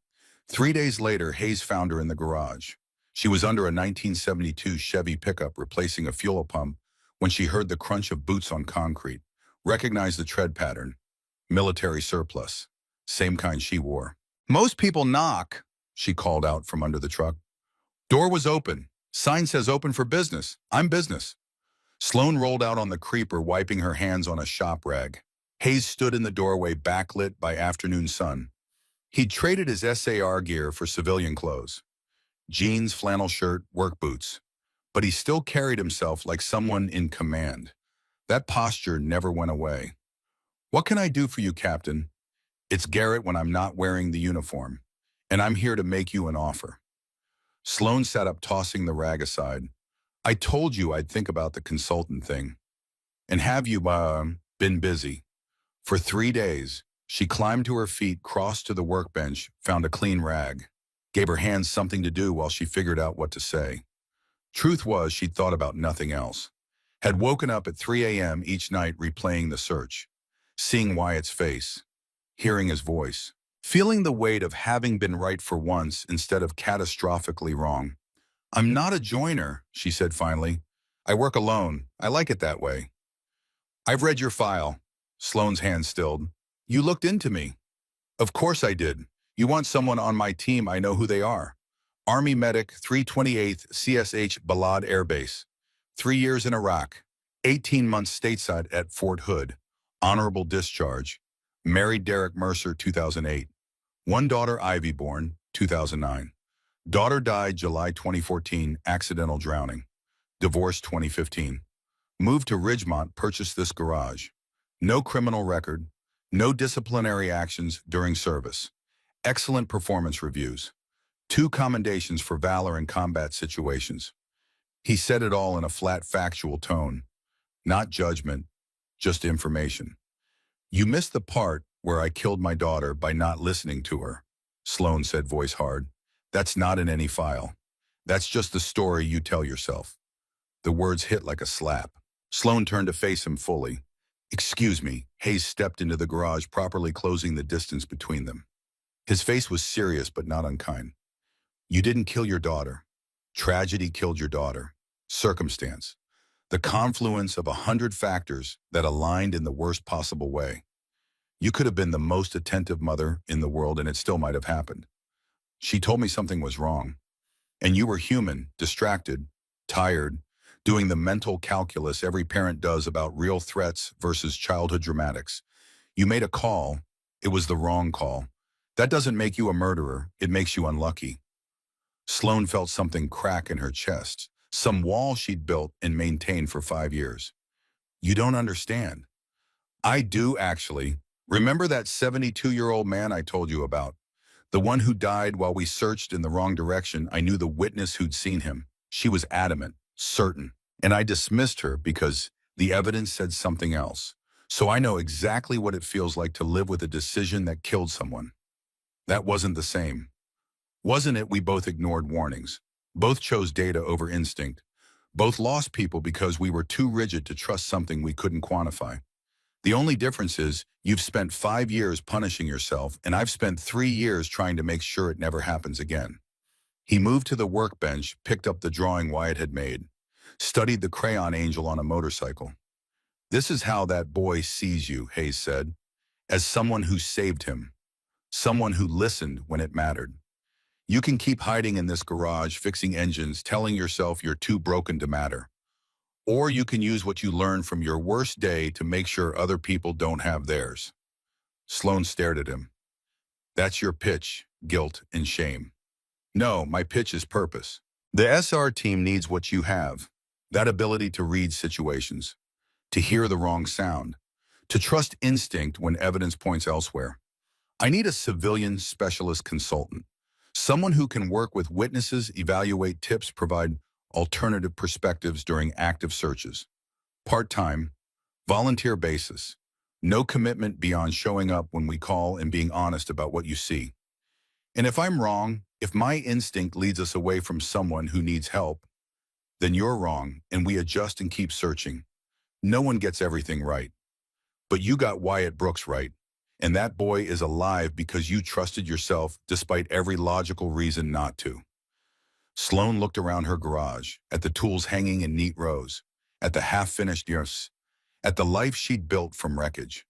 A: 3 days later, Hayes found her in the garage. She was under a 1972 Chevy pickup replacing a fuel pump when she heard the crunch of boots on concrete, recognized the tread pattern. Military surplus. Same kind she wore. "Most people knock," she called out from under the truck. "Door was open. Sign says open for business. I'm business." Sloane rolled out on the creeper, wiping her hands on a shop rag. Hayes stood in the doorway, backlit by afternoon sun. He'd traded his SAR gear for civilian clothes. Jeans, flannel shirt, work boots. But he still carried himself like someone in command. That posture never went away. "What can I do for you, Captain?" "It's Garrett when I'm not wearing the uniform, and I'm here to make you an offer." Sloane sat up, tossing the rag aside. "I told you I'd think about the consultant thing. And have you, been busy?" For 3 days, she climbed to her feet, crossed to the workbench, found a clean rag, gave her hands something to do while she figured out what to say. Truth was, she'd thought about nothing else. Had woken up at 3 a.m. each night replaying the search, seeing Wyatt's face, hearing his voice, feeling the weight of having been right for once instead of catastrophically wrong. "I'm not a joiner," she said finally. "I work alone. I like it that way." "I've read your file." Sloane's hand stilled. "You looked into me." "Of course I did. You want someone on my team, I know who they are. Army medic, 328th CSH Balad Air Base. 3 years in Iraq. 18 months stateside at Fort Hood. Honorable discharge. Married Derek Mercer, 2008. One daughter, Ivy, born 2009. Daughter died July 2014, accidental drowning. Divorced 2015. Moved to Ridgemont, purchased this garage. No criminal record. No disciplinary actions during service. Excellent performance reviews. 2 commendations for valor in combat situations. He said it all in a flat, factual tone. Not judgment, just information. "You missed the part where I killed my daughter by not listening to her," Sloane said, voice hard. "That's not in any file. That's just the story you tell yourself." The words hit like a slap. Sloane turned to face him fully. "Excuse me." Hayes stepped into the garage, properly closing the distance between them. His face was serious but not unkind. "You didn't kill your daughter. Tragedy killed your daughter. Circumstance. The confluence of 100 factors that aligned in the worst possible way. You could have been the most attentive mother in the world and it still might have happened. She told me something was wrong. And you were human, distracted, tired, doing the mental calculus every parent does about real threats versus childhood dramatics. You made a call. It was the wrong call. That doesn't make you a murderer. It makes you unlucky." Sloane felt something crack in her chest, some wall she'd built and maintained for 5 years. "You don't understand." "I do, actually. Remember that 72-year-old man I told you about? The one who died while we searched in the wrong direction. I knew the witness who'd seen him. She was adamant, certain. And I dismissed her because the evidence said something else. So I know exactly what it feels like to live with a decision that killed someone. That wasn't the same." Wasn't it we both ignored warnings? Both chose data over instinct. Both lost people because we were too rigid to trust something we couldn't quantify. The only difference is you've spent 5 years punishing yourself, and I've spent 3 years trying to make sure it never happens again. He moved to the workbench, picked up the drawing Wyatt had made, studied the crayon angel on a motorcycle. This is how that boy sees you, Hayes said, as someone who saved him, someone who listened when it mattered. You can keep hiding in this garage, fixing engines, telling yourself you're too broken to matter. Or you can use what you learned from your worst day to make sure other people don't have theirs. Sloan stared at him. That's your pitch, guilt and shame. No, my pitch is purpose. The SR team needs what you have. That ability to read situations, to hear the wrong sound, to trust instinct when evidence points elsewhere. I need a civilian specialist consultant, someone who can work with witnesses, evaluate tips, provide alternative perspectives during active searches. Part-time, volunteer basis. No commitment beyond showing up when we call and being honest about what you see. And if I'm wrong, if my instinct leads us away from someone who needs help, then you're wrong and we adjust and keep searching. No one gets everything right. But you got Wyatt Brooks right. And that boy is alive because you trusted yourself despite every logical reason not to. Sloan looked around her garage, at the tools hanging in neat rows, at the half-finished years, at the life she'd built from wreckage.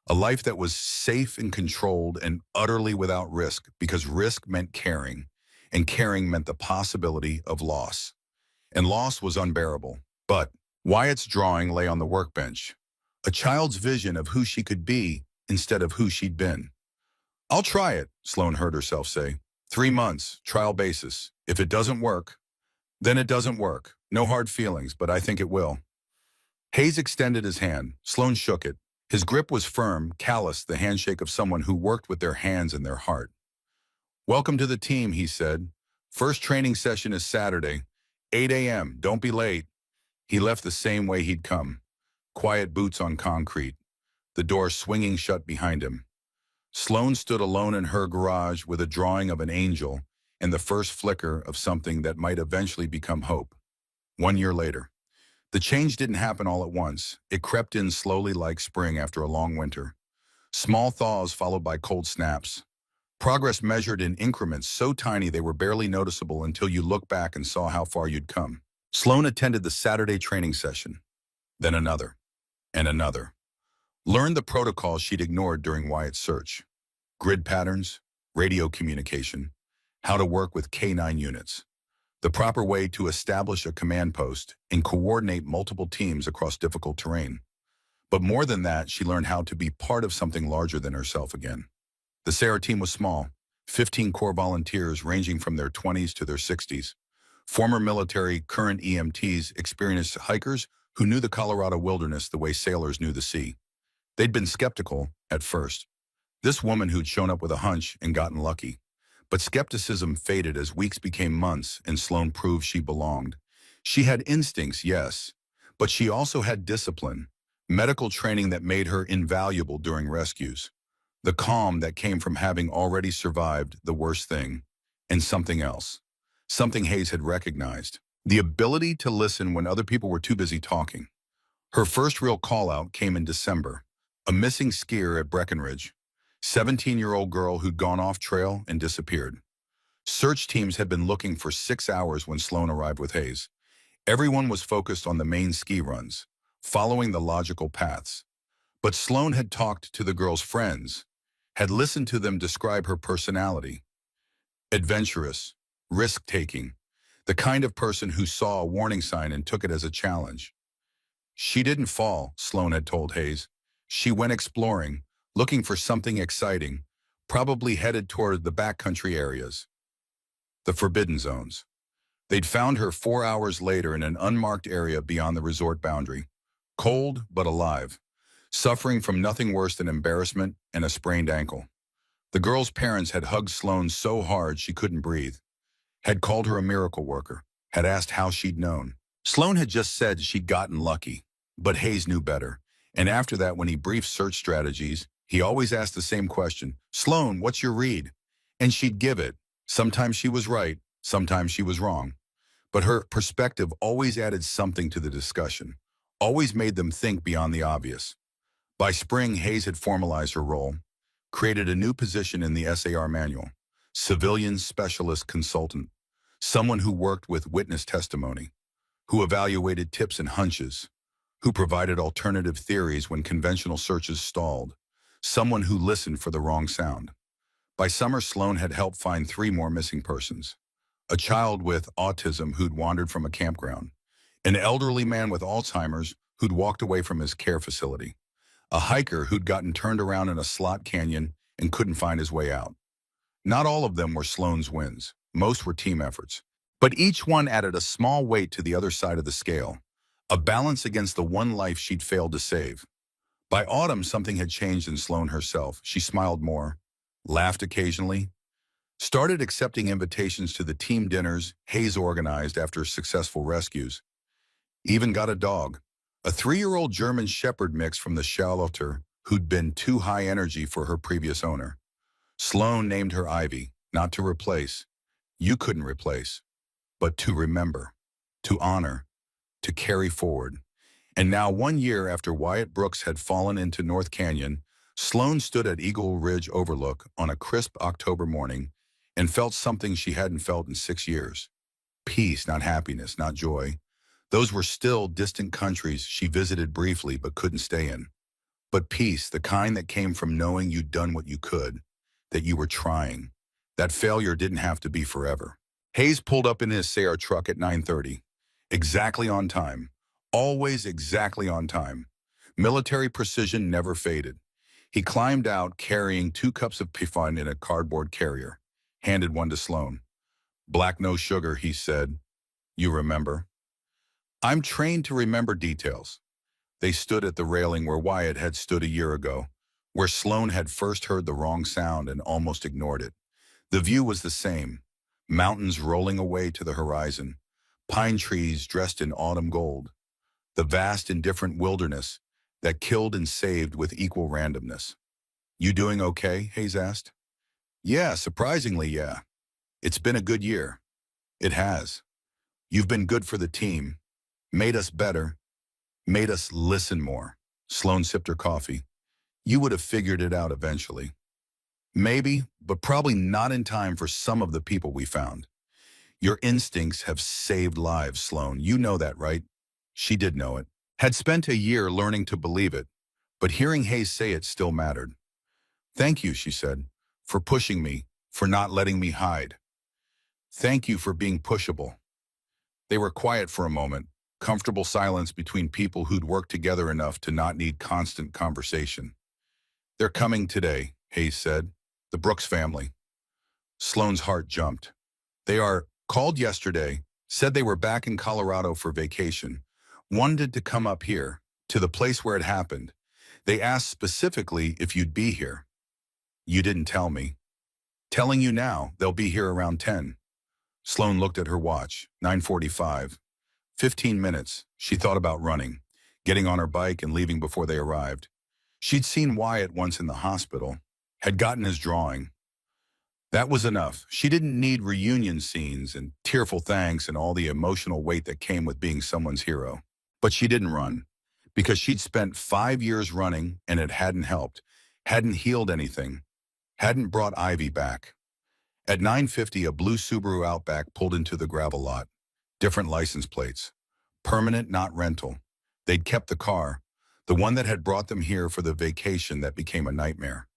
A: A life that was safe and controlled and utterly without risk, because risk meant caring, and caring meant the possibility of loss. And loss was unbearable. But Wyatt's drawing lay on the workbench, a child's vision of who she could be instead of who she'd been. I'll try it, Sloan heard herself say. 3 months, trial basis. If it doesn't work, then it doesn't work. No hard feelings, but I think it will. Hayes extended his hand. Sloan shook it. His grip was firm, callous, the handshake of someone who worked with their hands and their heart. Welcome to the team, he said. First training session is Saturday, 8 a.m. Don't be late. He left the same way he'd come. Quiet boots on concrete, the door swinging shut behind him. Sloan stood alone in her garage with a drawing of an angel and the first flicker of something that might eventually become hope. 1 year later. The change didn't happen all at once. It crept in slowly like spring after a long winter. Small thaws followed by cold snaps. Progress measured in increments so tiny they were barely noticeable until you looked back and saw how far you'd come. Sloan attended the Saturday training session, then another, and another. Learned the protocols she'd ignored during Wyatt's search. Grid patterns, radio communication, how to work with K9 units, the proper way to establish a command post and coordinate multiple teams across difficult terrain. But more than that, she learned how to be part of something larger than herself again. The Sarah team was small, 15 core volunteers ranging from their 20s to their 60s. Former military, current EMTs, experienced hikers who knew the Colorado wilderness the way sailors knew the sea. They'd been skeptical at first. This woman who'd shown up with a hunch and gotten lucky. But skepticism faded as weeks became months and Sloan proved she belonged. She had instincts, yes, but she also had discipline, medical training that made her invaluable during rescues, the calm that came from having already survived the worst thing, and something else, something Hayes had recognized, the ability to listen when other people were too busy talking. Her first real call-out came in December, a missing skier at Breckenridge, 17-year-old girl who'd gone off trail and disappeared. Search teams had been looking for 6 hours when Sloan arrived with Hayes. Everyone was focused on the main ski runs, following the logical paths. But Sloan had talked to the girl's friends, had listened to them describe her personality. Adventurous, risk-taking, the kind of person who saw a warning sign and took it as a challenge. She didn't fall, Sloan had told Hayes. She went exploring, looking for something exciting, probably headed toward the backcountry areas, the forbidden zones. They'd found her 4 hours later in an unmarked area beyond the resort boundary, cold but alive, suffering from nothing worse than embarrassment and a sprained ankle. The girl's parents had hugged Sloan so hard she couldn't breathe, had called her a miracle worker, had asked how she'd known. Sloan had just said she'd gotten lucky, but Hayes knew better. And after that, when he briefed search strategies, he always asked the same question, Sloan, what's your read? And she'd give it, Sometimes she was right, sometimes she was wrong. But her perspective always added something to the discussion, always made them think beyond the obvious. By spring, Hayes had formalized her role, created a new position in the SAR manual, Civilian Specialist Consultant, someone who worked with witness testimony, who evaluated tips and hunches, who provided alternative theories when conventional searches stalled, someone who listened for the wrong sound. By summer, Sloan had helped find 3 more missing persons. A child with autism who'd wandered from a campground, an elderly man with Alzheimer's who'd walked away from his care facility, a hiker who'd gotten turned around in a slot canyon and couldn't find his way out. Not all of them were Sloan's wins. Most were team efforts. But each one added a small weight to the other side of the scale, a balance against the one life she'd failed to save. By autumn, something had changed in Sloan herself. She smiled more, laughed occasionally, started accepting invitations to the team dinners Hayes organized after successful rescues. Even got a dog, a 3-year-old German Shepherd mix from the shelter who'd been too high energy for her previous owner. Sloan named her Ivy, not to replace. You couldn't replace, but to remember, to honor, to carry forward. And now, 1 year after Wyatt Brooks had fallen into North Canyon, Sloan stood at Eagle Ridge Overlook on a crisp October morning and felt something she hadn't felt in 6 years. Peace, not happiness, not joy. Those were still distant countries she visited briefly but couldn't stay in. But peace, the kind that came from knowing you'd done what you could, that you were trying. That failure didn't have to be forever. Hayes pulled up in his SAR truck at 9:30, exactly on time. Always exactly on time. Military precision never faded. He climbed out carrying 2 cups of Pifon in a cardboard carrier, handed one to Sloan. Black, no sugar, he said. You remember? I'm trained to remember details. They stood at the railing where Wyatt had stood a year ago, where Sloan had first heard the wrong sound and almost ignored it. The view was the same, mountains rolling away to the horizon, pine trees dressed in autumn gold, the vast indifferent wilderness that killed and saved with equal randomness. You doing okay? Hayes asked. Yeah, surprisingly, yeah. It's been a good year. It has. You've been good for the team, made us better, made us listen more. Sloan sipped her coffee. You would have figured it out eventually. Maybe, but probably not in time for some of the people we found. Your instincts have saved lives, Sloan. You know that, right? She did know it. Had spent a year learning to believe it, but hearing Hayes say it still mattered. Thank you, she said, for pushing me, for not letting me hide. Thank you for being pushable. They were quiet for a moment, comfortable silence between people who'd worked together enough to not need constant conversation. They're coming today, Hayes said. The Brooks family. Sloan's heart jumped. They are called yesterday, said they were back in Colorado for vacation, wanted to come up here, to the place where it happened. They asked specifically if you'd be here. You didn't tell me. Telling you now, they'll be here around 10. Sloan looked at her watch, 9:45. 15 minutes. She thought about running, getting on her bike and leaving before they arrived. She'd seen Wyatt once in the hospital, had gotten his drawing. That was enough. She didn't need reunion scenes and tearful thanks and all the emotional weight that came with being someone's hero. But she didn't run, because she'd spent 5 years running and it hadn't helped, hadn't healed anything, hadn't brought Ivy back. At 9:50, a blue Subaru Outback pulled into the gravel lot. Different license plates. Permanent, not rental. They'd kept the car, the one that had brought them here for the vacation that became a nightmare.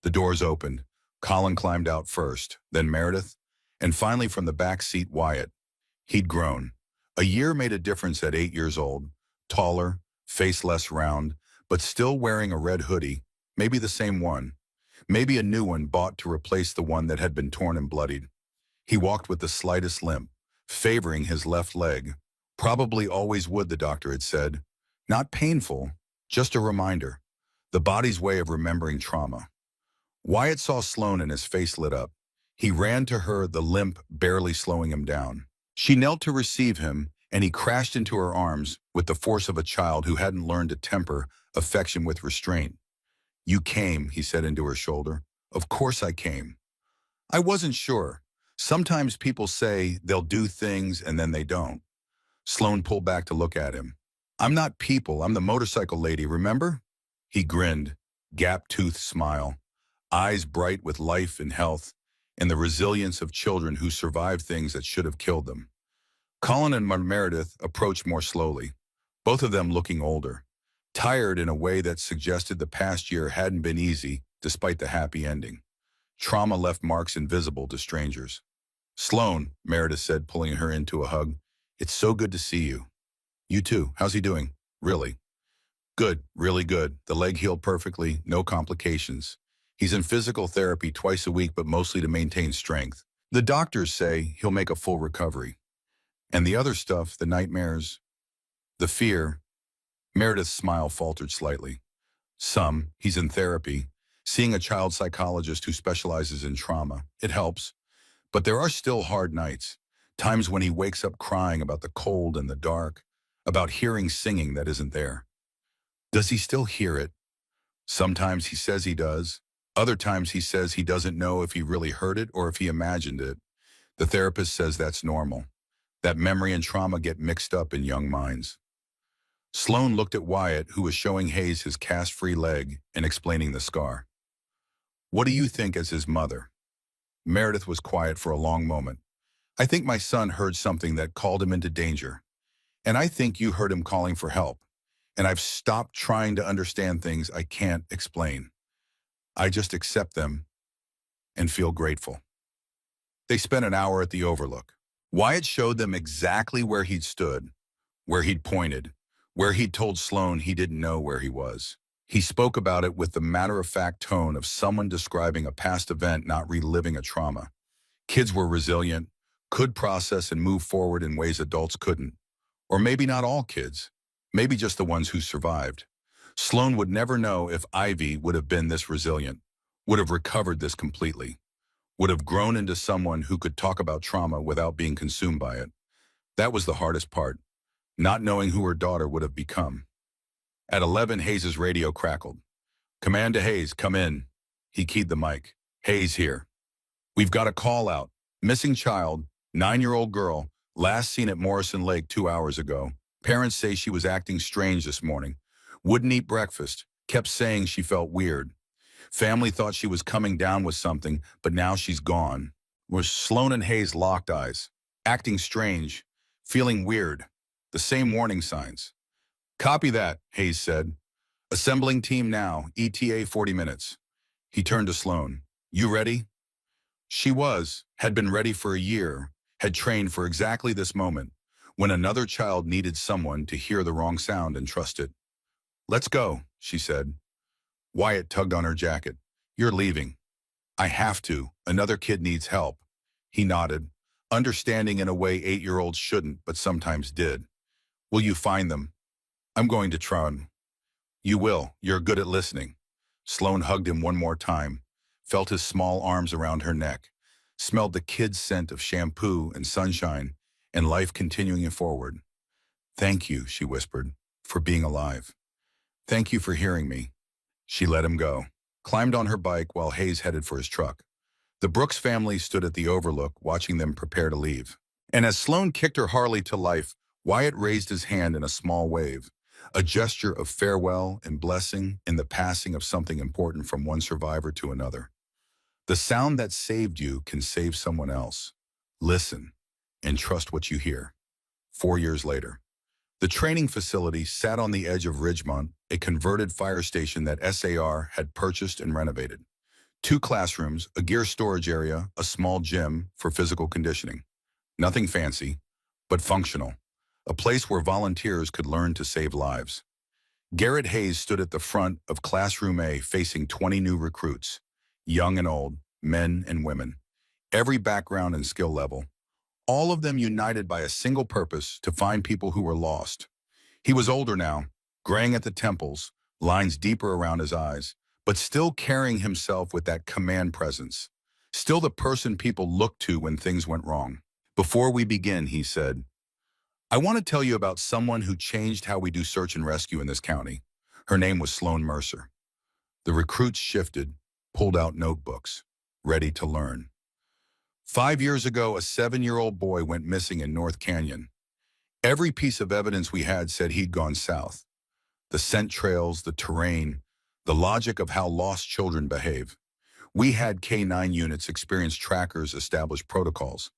A: The doors opened. Colin climbed out first, then Meredith, and finally from the back seat, Wyatt. He'd grown. A year made a difference at 8 years old. Taller, face less round, but still wearing a red hoodie, maybe the same one. Maybe a new one bought to replace the one that had been torn and bloodied. He walked with the slightest limp, favoring his left leg. Probably always would, the doctor had said. Not painful, just a reminder. The body's way of remembering trauma. Wyatt saw Sloan and his face lit up. He ran to her, the limp barely slowing him down. She knelt to receive him, and he crashed into her arms with the force of a child who hadn't learned to temper affection with restraint. You came, he said into her shoulder. Of course I came. I wasn't sure. Sometimes people say they'll do things and then they don't. Sloan pulled back to look at him. I'm not people, I'm the motorcycle lady, remember? He grinned, gap-toothed smile, eyes bright with life and health, and the resilience of children who survived things that should have killed them. Colin and Meredith approached more slowly, both of them looking older, tired in a way that suggested the past year hadn't been easy despite the happy ending. Trauma left marks invisible to strangers. Sloan, Meredith said, pulling her into a hug, it's so good to see you. You too. How's he doing? Really? Good, really good. The leg healed perfectly, no complications. He's in physical therapy twice a week, but mostly to maintain strength. The doctors say he'll make a full recovery. And the other stuff, the nightmares, the fear, Meredith's smile faltered slightly. He's in therapy, seeing a child psychologist who specializes in trauma. It helps. But there are still hard nights, times when he wakes up crying about the cold and the dark, about hearing singing that isn't there. Does he still hear it? Sometimes he says he does. Other times he says he doesn't know if he really heard it or if he imagined it. The therapist says that's normal, that memory and trauma get mixed up in young minds. Sloan looked at Wyatt, who was showing Hayes his cast-free leg and explaining the scar. What do you think as his mother? Meredith was quiet for a long moment. I think my son heard something that called him into danger. And I think you heard him calling for help. And I've stopped trying to understand things I can't explain. I just accept them and feel grateful. They spent an hour at the Overlook. Wyatt showed them exactly where he'd stood, where he'd pointed, where he'd told Sloan he didn't know where he was. He spoke about it with the matter-of-fact tone of someone describing a past event, not reliving a trauma. Kids were resilient, could process and move forward in ways adults couldn't. Or maybe not all kids, maybe just the ones who survived. Sloan would never know if Ivy would have been this resilient, would have recovered this completely, would have grown into someone who could talk about trauma without being consumed by it. That was the hardest part, not knowing who her daughter would have become. At 11, Hayes' radio crackled. Command to Hayes, come in. He keyed the mic. Hayes here. We've got a call out. Missing child, 9-year-old girl, last seen at Morrison Lake 2 hours ago. Parents say she was acting strange this morning. Wouldn't eat breakfast. Kept saying she felt weird. Family thought she was coming down with something, but now she's gone. Sloan and Hayes locked eyes. Acting strange. Feeling weird. The same warning signs. Copy that, Hayes said. Assembling team now, ETA 40 minutes. He turned to Sloan. You ready? She had been ready for a year, had trained for exactly this moment, when another child needed someone to hear the wrong sound and trust it. Let's go, she said. Wyatt tugged on her jacket. You're leaving. I have to. Another kid needs help. He nodded, understanding in a way 8-year-olds shouldn't, but sometimes did. Will you find them? I'm going to try. You will. You're good at listening. Sloan hugged him one more time, felt his small arms around her neck, smelled the kid's scent of shampoo and sunshine, and life continuing forward. Thank you, she whispered, for being alive. Thank you for hearing me. She let him go, climbed on her bike while Hayes headed for his truck. The Brooks family stood at the Overlook, watching them prepare to leave. And as Sloan kicked her Harley to life, Wyatt raised his hand in a small wave, a gesture of farewell and blessing in the passing of something important from one survivor to another. The sound that saved you can save someone else. Listen and trust what you hear. 4 years later, the training facility sat on the edge of Ridgemont, a converted fire station that SAR had purchased and renovated. 2 classrooms, a gear storage area, a small gym for physical conditioning. Nothing fancy, but functional. A place where volunteers could learn to save lives. Garrett Hayes stood at the front of Classroom A facing 20 new recruits, young and old, men and women, every background and skill level, all of them united by a single purpose to find people who were lost. He was older now, graying at the temples, lines deeper around his eyes, but still carrying himself with that command presence, still the person people looked to when things went wrong. Before we begin, he said, I want to tell you about someone who changed how we do search and rescue in this county. Her name was Sloan Mercer. The recruits shifted, pulled out notebooks, ready to learn. 5 years ago, a 7-year-old boy went missing in North Canyon. Every piece of evidence we had said he'd gone south. The scent trails, the terrain, the logic of how lost children behave. We had K-9 units, experienced trackers, established protocols.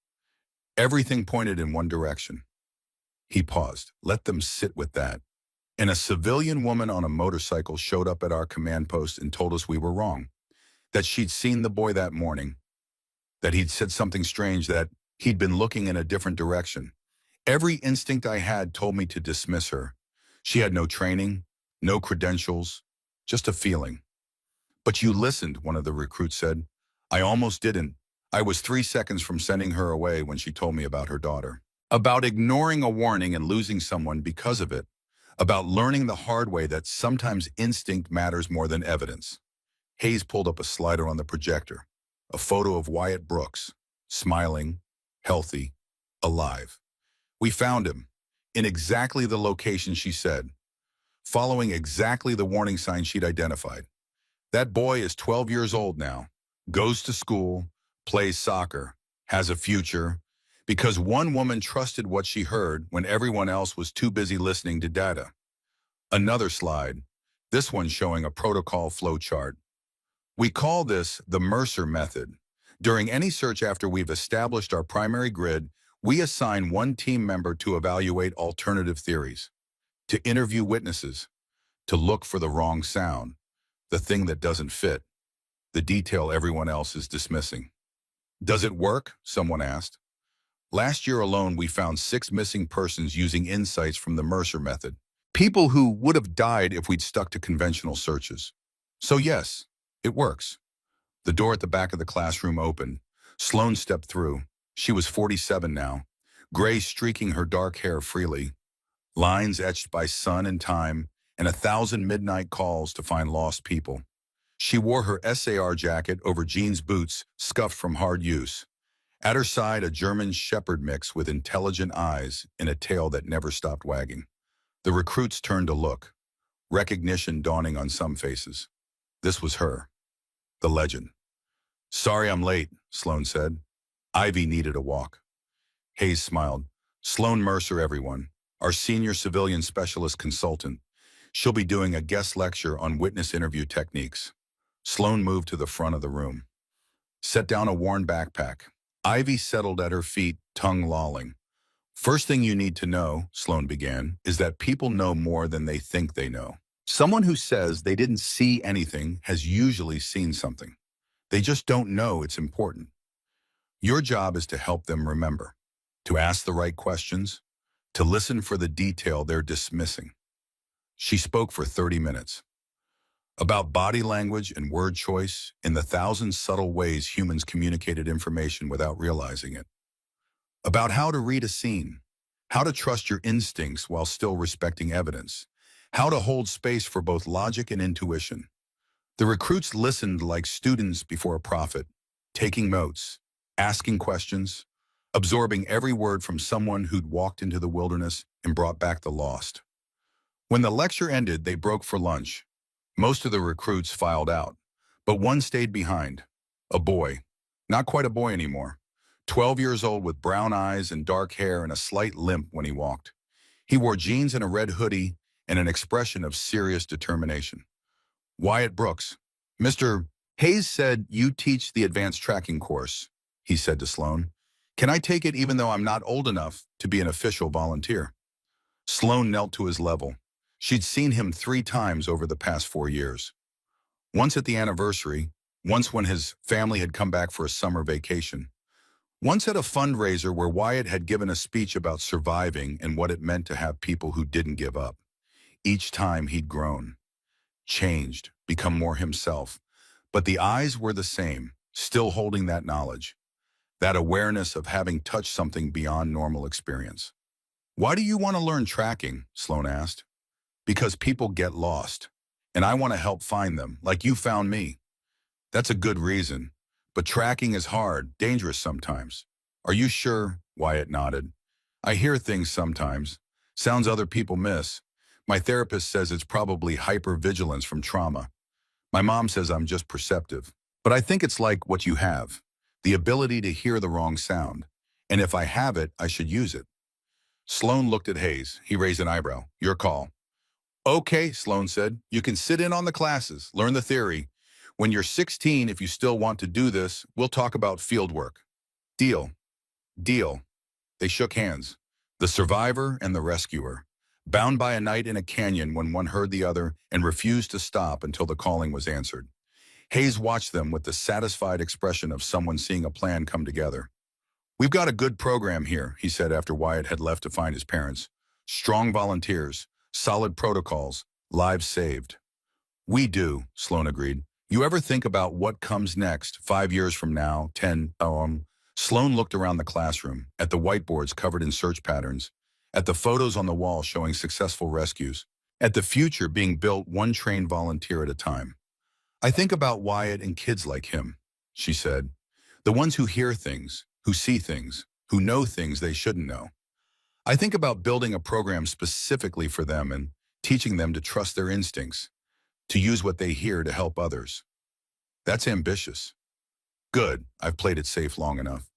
A: Everything pointed in one direction. He paused. Let them sit with that. And a civilian woman on a motorcycle showed up at our command post and told us we were wrong. That she'd seen the boy that morning. That he'd said something strange, that he'd been looking in a different direction. Every instinct I had told me to dismiss her. She had no training, no credentials, just a feeling. But you listened, one of the recruits said. I almost didn't. I was 3 seconds from sending her away when she told me about her daughter. About ignoring a warning and losing someone because of it. About learning the hard way that sometimes instinct matters more than evidence. Hayes pulled up a slider on the projector. A photo of Wyatt Brooks, smiling, healthy, alive. We found him, in exactly the location she said, following exactly the warning sign she'd identified. That boy is 12 years old now, goes to school, plays soccer, has a future, because one woman trusted what she heard when everyone else was too busy listening to data. Another slide, this one showing a protocol flow chart. We call this the Mercer method. During any search after we've established our primary grid, we assign one team member to evaluate alternative theories, to interview witnesses, to look for the wrong sound, the thing that doesn't fit, the detail everyone else is dismissing. Does it work? Someone asked. Last year alone, we found 6 missing persons using insights from the Mercer method. People who would have died if we'd stuck to conventional searches. So yes, it works. The door at the back of the classroom opened. Sloan stepped through. She was 47 now, gray streaking her dark hair freely, lines etched by sun and time, and 1,000 midnight calls to find lost people. She wore her SAR jacket over jeans boots scuffed from hard use. At her side, a German shepherd mix with intelligent eyes and a tail that never stopped wagging. The recruits turned to look, recognition dawning on some faces. This was her, the legend. Sorry I'm late, Sloan said. Ivy needed a walk. Hayes smiled. Sloan Mercer, everyone, our senior civilian specialist consultant. She'll be doing a guest lecture on witness interview techniques. Sloan moved to the front of the room. Set down a worn backpack. Ivy settled at her feet, tongue lolling. First thing you need to know, Sloan began, is that people know more than they think they know. Someone who says they didn't see anything has usually seen something. They just don't know it's important. Your job is to help them remember, to ask the right questions, to listen for the detail they're dismissing. She spoke for 30 minutes. About body language and word choice in the 1,000 subtle ways humans communicated information without realizing it. About how to read a scene, how to trust your instincts while still respecting evidence, how to hold space for both logic and intuition. The recruits listened like students before a prophet, taking notes, asking questions, absorbing every word from someone who'd walked into the wilderness and brought back the lost. When the lecture ended, they broke for lunch. Most of the recruits filed out, but one stayed behind. A boy, not quite a boy anymore, 12 years old with brown eyes and dark hair and a slight limp when he walked. He wore jeans and a red hoodie and an expression of serious determination. Wyatt Brooks. Mr. Hayes said you teach the advanced tracking course, he said to Sloan. Can I take it even though I'm not old enough to be an official volunteer? Sloan knelt to his level. She'd seen him 3 times over the past 4 years. Once at the anniversary, once when his family had come back for a summer vacation. Once at a fundraiser where Wyatt had given a speech about surviving and what it meant to have people who didn't give up. Each time he'd grown, changed, become more himself. But the eyes were the same, still holding that knowledge, that awareness of having touched something beyond normal experience. Why do you want to learn tracking? Sloan asked. Because people get lost, and I want to help find them, like you found me. That's a good reason, but tracking is hard, dangerous sometimes. Are you sure? Wyatt nodded. I hear things sometimes, sounds other people miss. My therapist says it's probably hypervigilance from trauma. My mom says I'm just perceptive, but I think it's like what you have, the ability to hear the wrong sound. And if I have it, I should use it. Sloan looked at Hayes. He raised an eyebrow. Your call. Okay, Sloan said. You can sit in on the classes, learn the theory. When you're 16, if you still want to do this, we'll talk about field work. Deal. Deal. They shook hands. The survivor and the rescuer, bound by a night in a canyon when one heard the other and refused to stop until the calling was answered. Hayes watched them with the satisfied expression of someone seeing a plan come together. We've got a good program here, he said after Wyatt had left to find his parents. Strong volunteers, solid protocols, lives saved. We do, Sloan agreed. You ever think about what comes next, 5 years from now, 10, Sloan looked around the classroom, at the whiteboards covered in search patterns, at the photos on the wall showing successful rescues, at the future being built one trained volunteer at a time. I think about Wyatt and kids like him, she said. The ones who hear things, who see things, who know things they shouldn't know. I think about building a program specifically for them and teaching them to trust their instincts, to use what they hear to help others. That's ambitious. Good, I've played it safe long enough.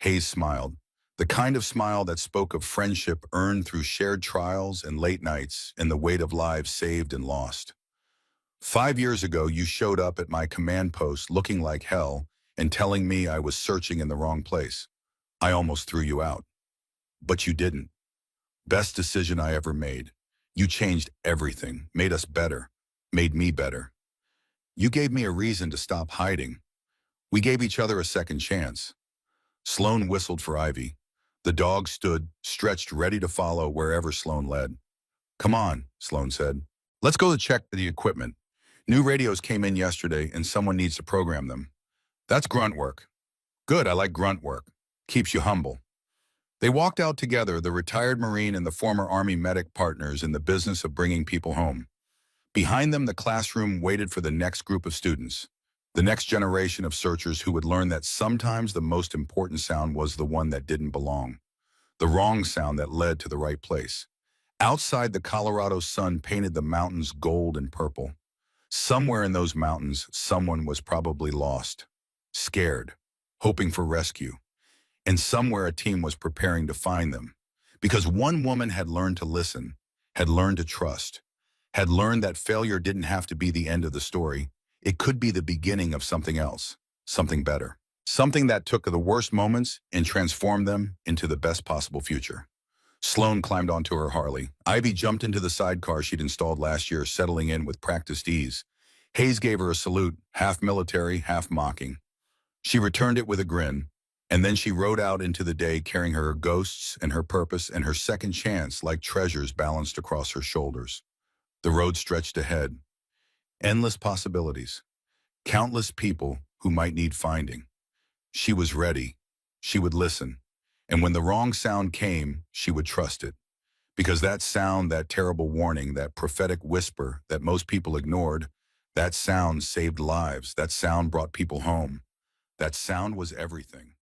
A: Hayes smiled, the kind of smile that spoke of friendship earned through shared trials and late nights and the weight of lives saved and lost. 5 years ago, you showed up at my command post looking like hell and telling me I was searching in the wrong place. I almost threw you out. But you didn't. Best decision I ever made. You changed everything, made us better, made me better. You gave me a reason to stop hiding. We gave each other a second chance. Sloan whistled for Ivy. The dog stood, stretched, ready to follow wherever Sloan led. Come on, Sloan said. Let's go to check the equipment. New radios came in yesterday and someone needs to program them. That's grunt work. Good, I like grunt work. Keeps you humble. They walked out together, the retired Marine and the former Army medic partners in the business of bringing people home. Behind them, the classroom waited for the next group of students, the next generation of searchers who would learn that sometimes the most important sound was the one that didn't belong, the wrong sound that led to the right place. Outside, the Colorado sun painted the mountains gold and purple. Somewhere in those mountains, someone was probably lost, scared, hoping for rescue. And somewhere a team was preparing to find them. Because one woman had learned to listen, had learned to trust, had learned that failure didn't have to be the end of the story. It could be the beginning of something else, something better. Something that took the worst moments and transformed them into the best possible future. Sloan climbed onto her Harley. Ivy jumped into the sidecar she'd installed last year, settling in with practiced ease. Hayes gave her a salute, half military, half mocking. She returned it with a grin, and then she rode out into the day carrying her ghosts and her purpose and her second chance like treasures balanced across her shoulders. The road stretched ahead. Endless possibilities. Countless people who might need finding. She was ready. She would listen. And when the wrong sound came, she would trust it. Because that sound, that terrible warning, that prophetic whisper that most people ignored, that sound saved lives. That sound brought people home. That sound was everything.